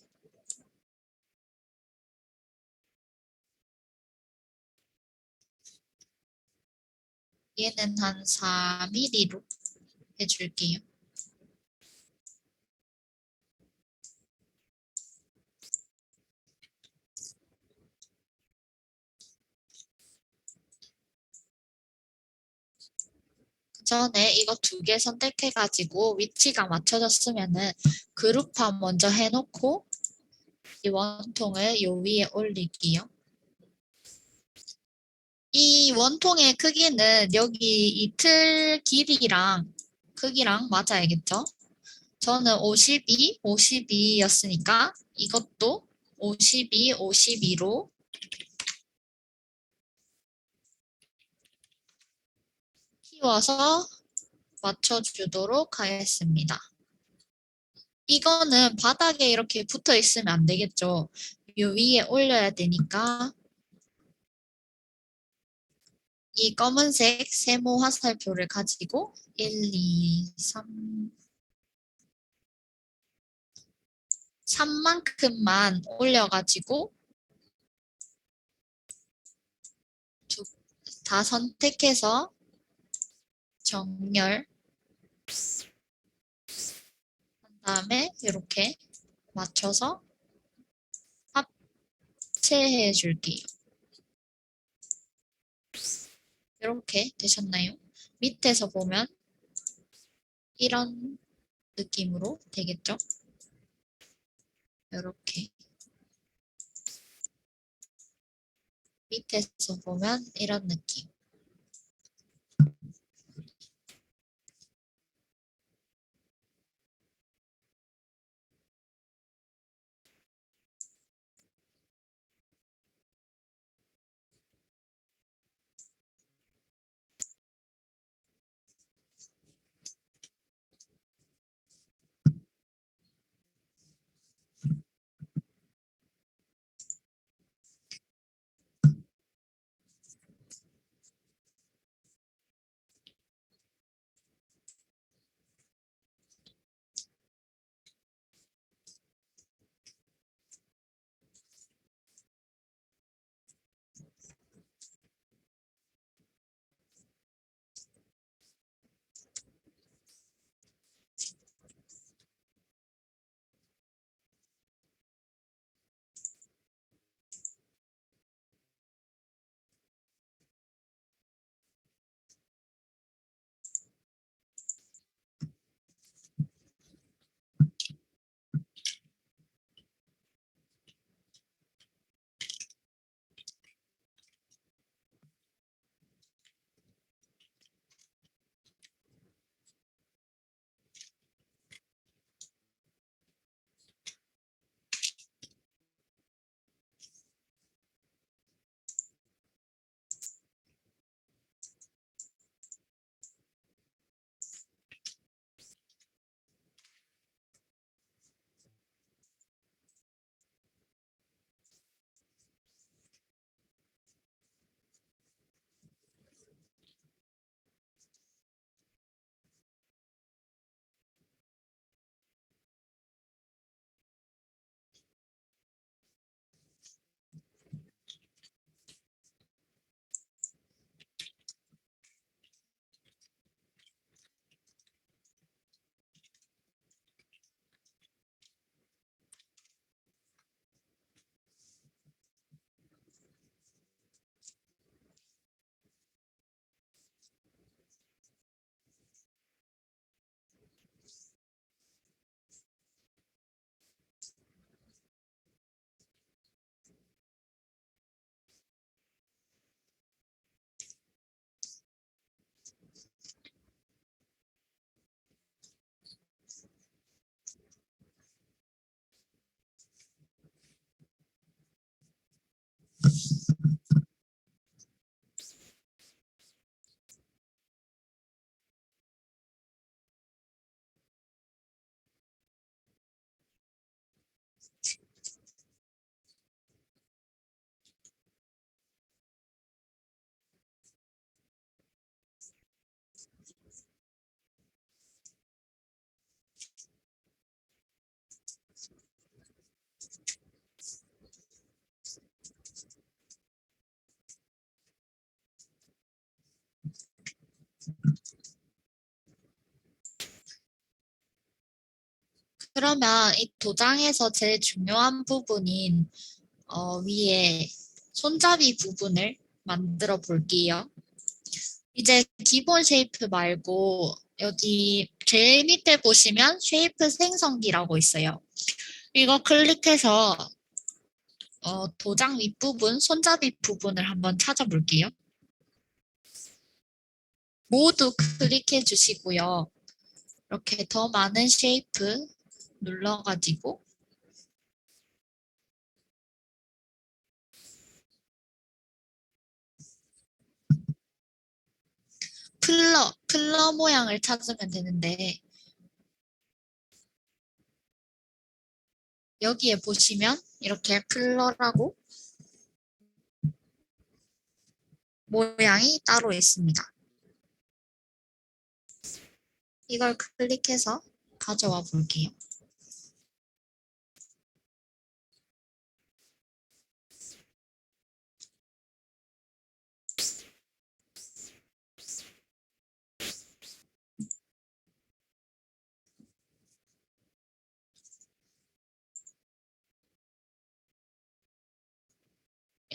얘는 한 4mm로 해줄게요. 그 전에 이거 두 개 선택해가지고 위치가 맞춰졌으면은 그룹화 먼저 해놓고 이 원통을 요 위에 올릴게요. 이 원통의 크기는 여기 이 틀 길이랑 크기랑 맞아야겠죠? 저는 52, 52였으니까 이것도 52, 52로 키워서 맞춰주도록 하겠습니다. 이거는 바닥에 이렇게 붙어 있으면 안 되겠죠? 요 위에 올려야 되니까 이 검은색 세모 화살표를 가지고 1, 2, 3, 3만큼만 올려가지고 다 선택해서 정렬 한 다음에 이렇게 맞춰서 합체해 줄게요. 이렇게 되셨나요? 밑에서 보면 이런 느낌으로 되겠죠? 이렇게 밑에서 보면 이런 느낌. 그러면 이 도장에서 제일 중요한 부분인 위에 손잡이 부분을 만들어 볼게요. 이제 기본 쉐이프 말고 여기 제일 밑에 보시면 쉐이프 생성기라고 있어요. 이거 클릭해서 도장 윗부분, 손잡이 부분을 한번 찾아볼게요. 모두 클릭해 주시고요. 이렇게 더 많은 쉐이프 눌러가지고 플러 모양을 찾으면 되는데 여기에 보시면 이렇게 플러라고 모양이 따로 있습니다. 이걸 클릭해서 가져와 볼게요.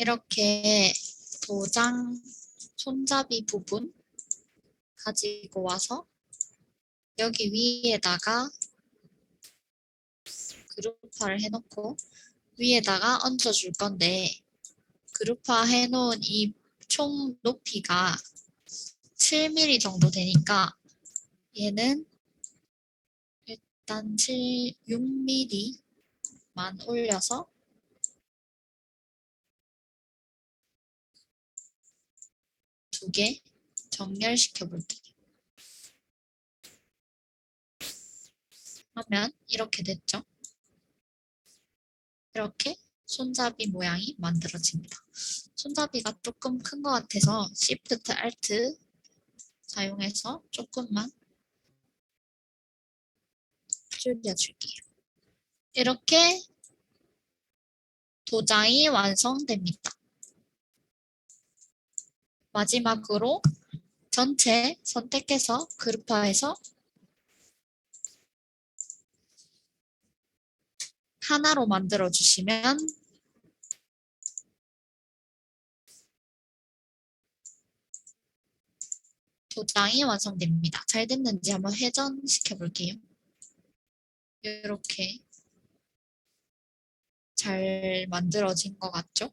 이렇게 도장 손잡이 부분 가지고 와서 여기 위에다가 그룹화를 해놓고 위에다가 얹어줄 건데 그룹화 해놓은 이 총 높이가 7mm 정도 되니까 얘는 일단 6mm만 올려서 두 개 정렬시켜 볼게요. 하면 이렇게 됐죠? 이렇게 손잡이 모양이 만들어집니다. 손잡이가 조금 큰 것 같아서 Shift Alt 사용해서 조금만 줄여줄게요. 이렇게 도장이 완성됩니다. 마지막으로 전체 선택해서 그룹화해서 하나로 만들어 주시면 도장이 완성됩니다. 잘 됐는지 한번 회전시켜 볼게요. 이렇게 잘 만들어진 것 같죠?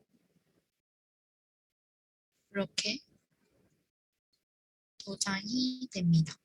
이렇게 도장이 됩니다.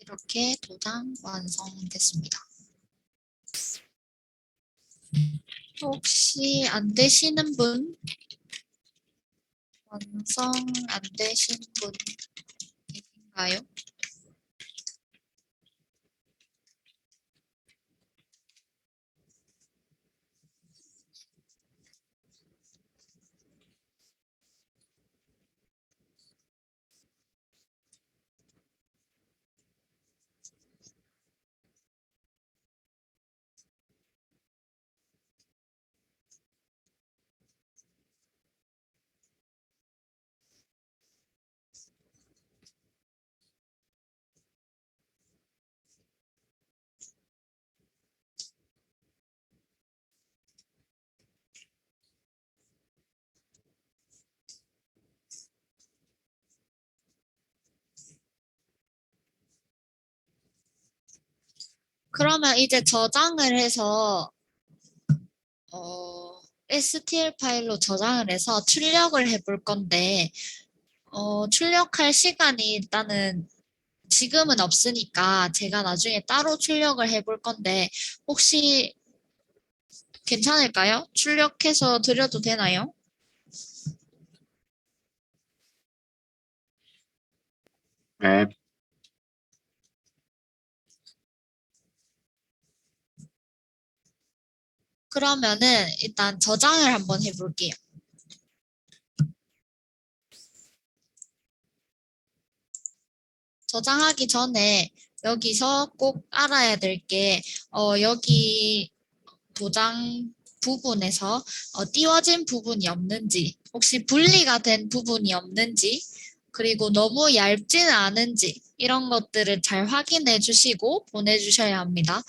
이렇게 도장 완성됐습니다. 혹시 안 되시는 분, 완성 안 되신 분 계신가요? 그러면 이제 저장을 해서 STL 파일로 저장을 해서 출력을 해볼 건데 출력할 시간이 일단은 지금은 없으니까 제가 나중에 따로 출력을 해볼 건데 혹시 괜찮을까요? 출력해서 드려도 되나요? 네, 그러면은 일단 저장을 한번 해볼게요. 저장하기 전에 여기서 꼭 알아야 될 게, 여기 도장 부분에서 띄워진 부분이 없는지, 혹시 분리가 된 부분이 없는지, 그리고 너무 얇지는 않은지, 이런 것들을 잘 확인해 주시고 보내주셔야 합니다.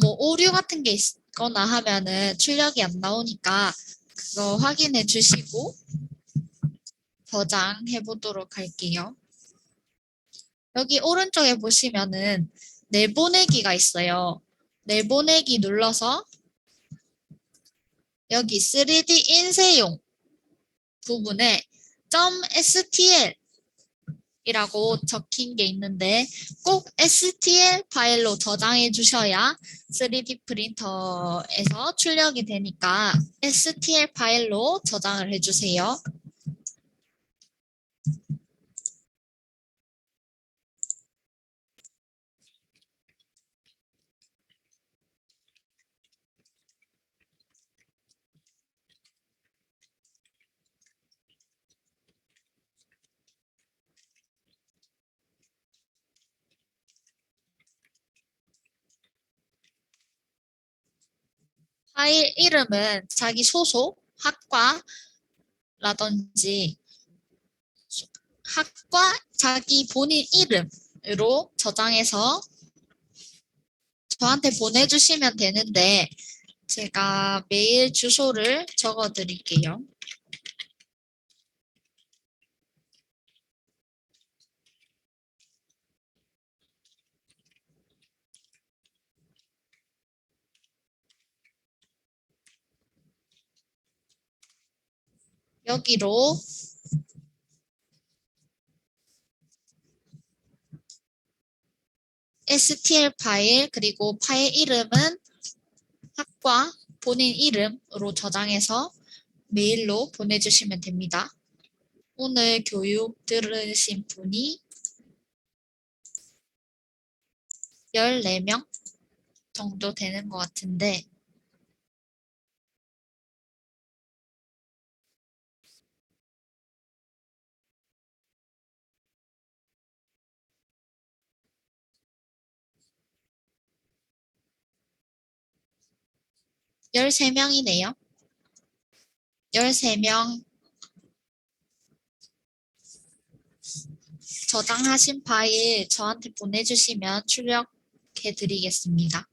뭐 오류 같은 게 있거나 하면은 출력이 안 나오니까 그거 확인해 주시고 저장해 보도록 할게요. 여기 오른쪽에 보시면은 내보내기가 있어요. 내보내기 눌러서 여기 3D 인쇄용 부분에 .stl 이라고 적힌 게 있는데 꼭 STL 파일로 저장해 주셔야 3D 프린터에서 출력이 되니까 STL 파일로 저장을 해 주세요. 파일 이름은 자기 소속 학과라든지 학과 자기 본인 이름으로 저장해서 저한테 보내주시면 되는데 제가 메일 주소를 적어 드릴게요. 여기로 STL 파일 그리고 파일 이름은 학과 본인 이름으로 저장해서 메일로 보내주시면 됩니다. 오늘 교육 들으신 분이 14명 정도 되는 것 같은데 열세 명이네요. 13명 저장하신 파일 저한테 보내주시면 출력해 드리겠습니다.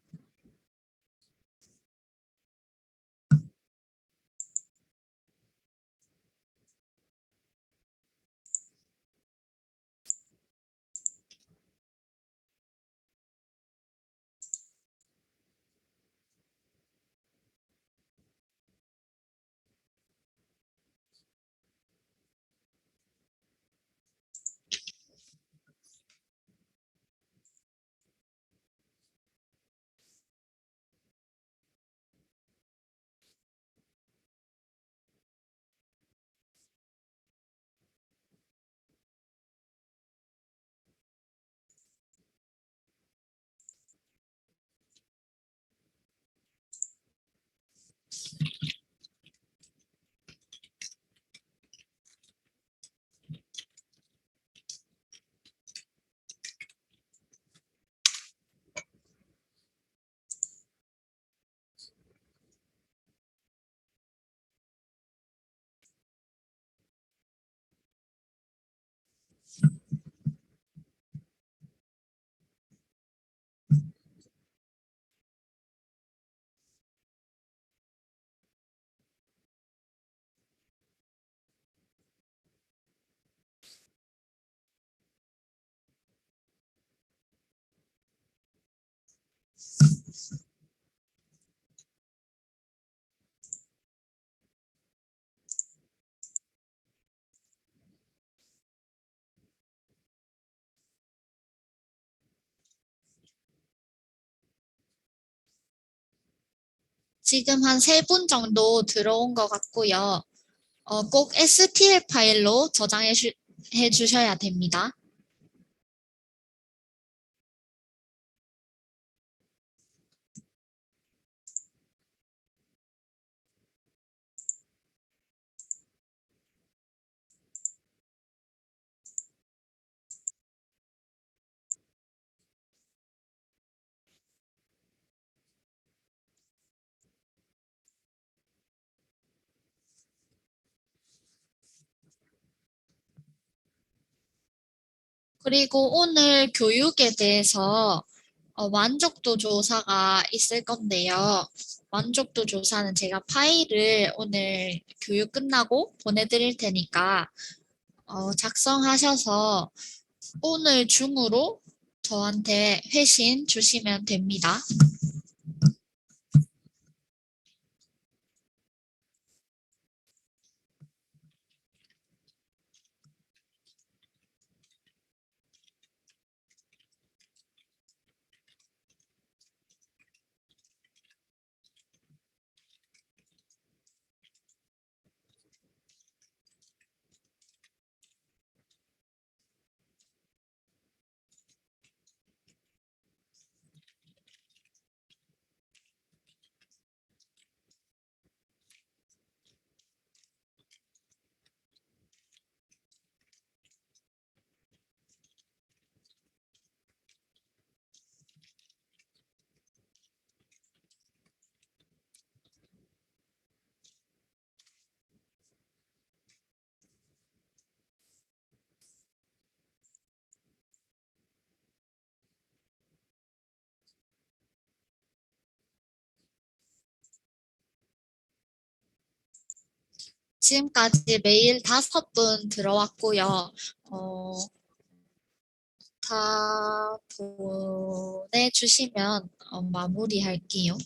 지금 한 3분 정도 들어온 것 같고요. 꼭 STL 파일로 저장해 주셔야 됩니다. 그리고 오늘 교육에 대해서 만족도 조사가 있을 건데요. 만족도 조사는 제가 파일을 오늘 교육 끝나고 보내드릴 테니까 작성하셔서 오늘 중으로 저한테 회신 주시면 됩니다. 지금까지 메일 5분 들어왔고요. 다 보내주시면 마무리할게요.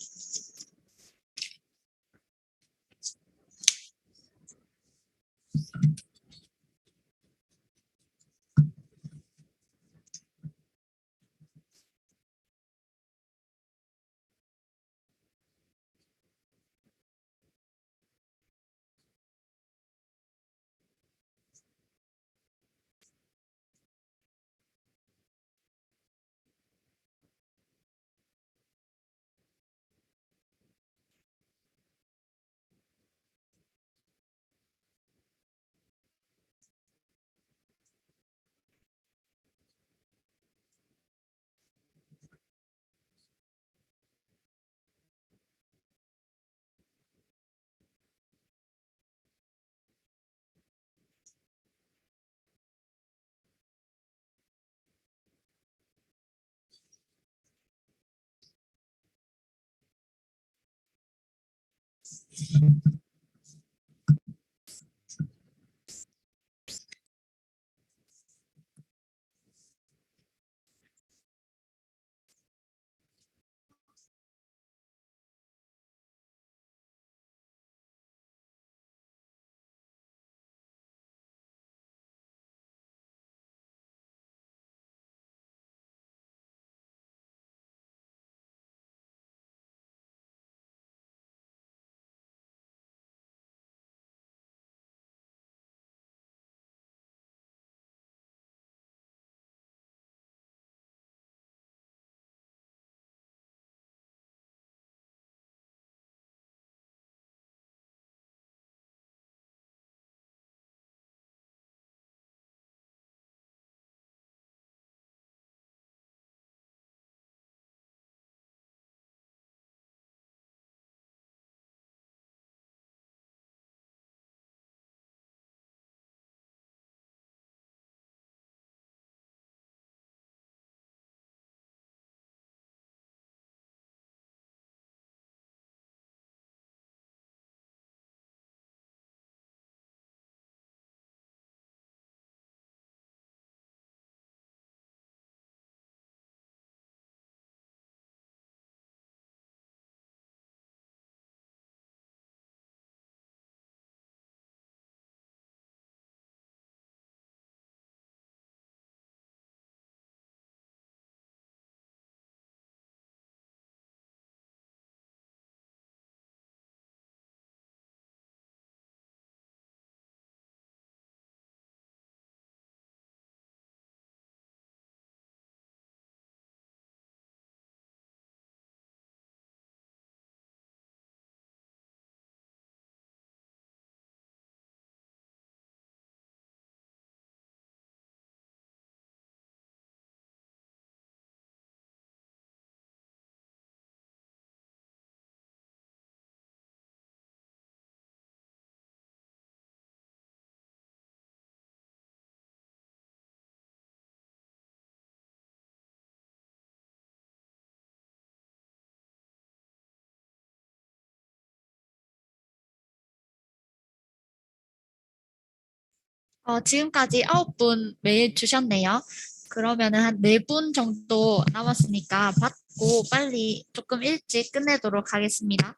지금까지 9분 메일 주셨네요. 그러면은 한 4분 정도 남았으니까 받고 빨리 조금 일찍 끝내도록 하겠습니다.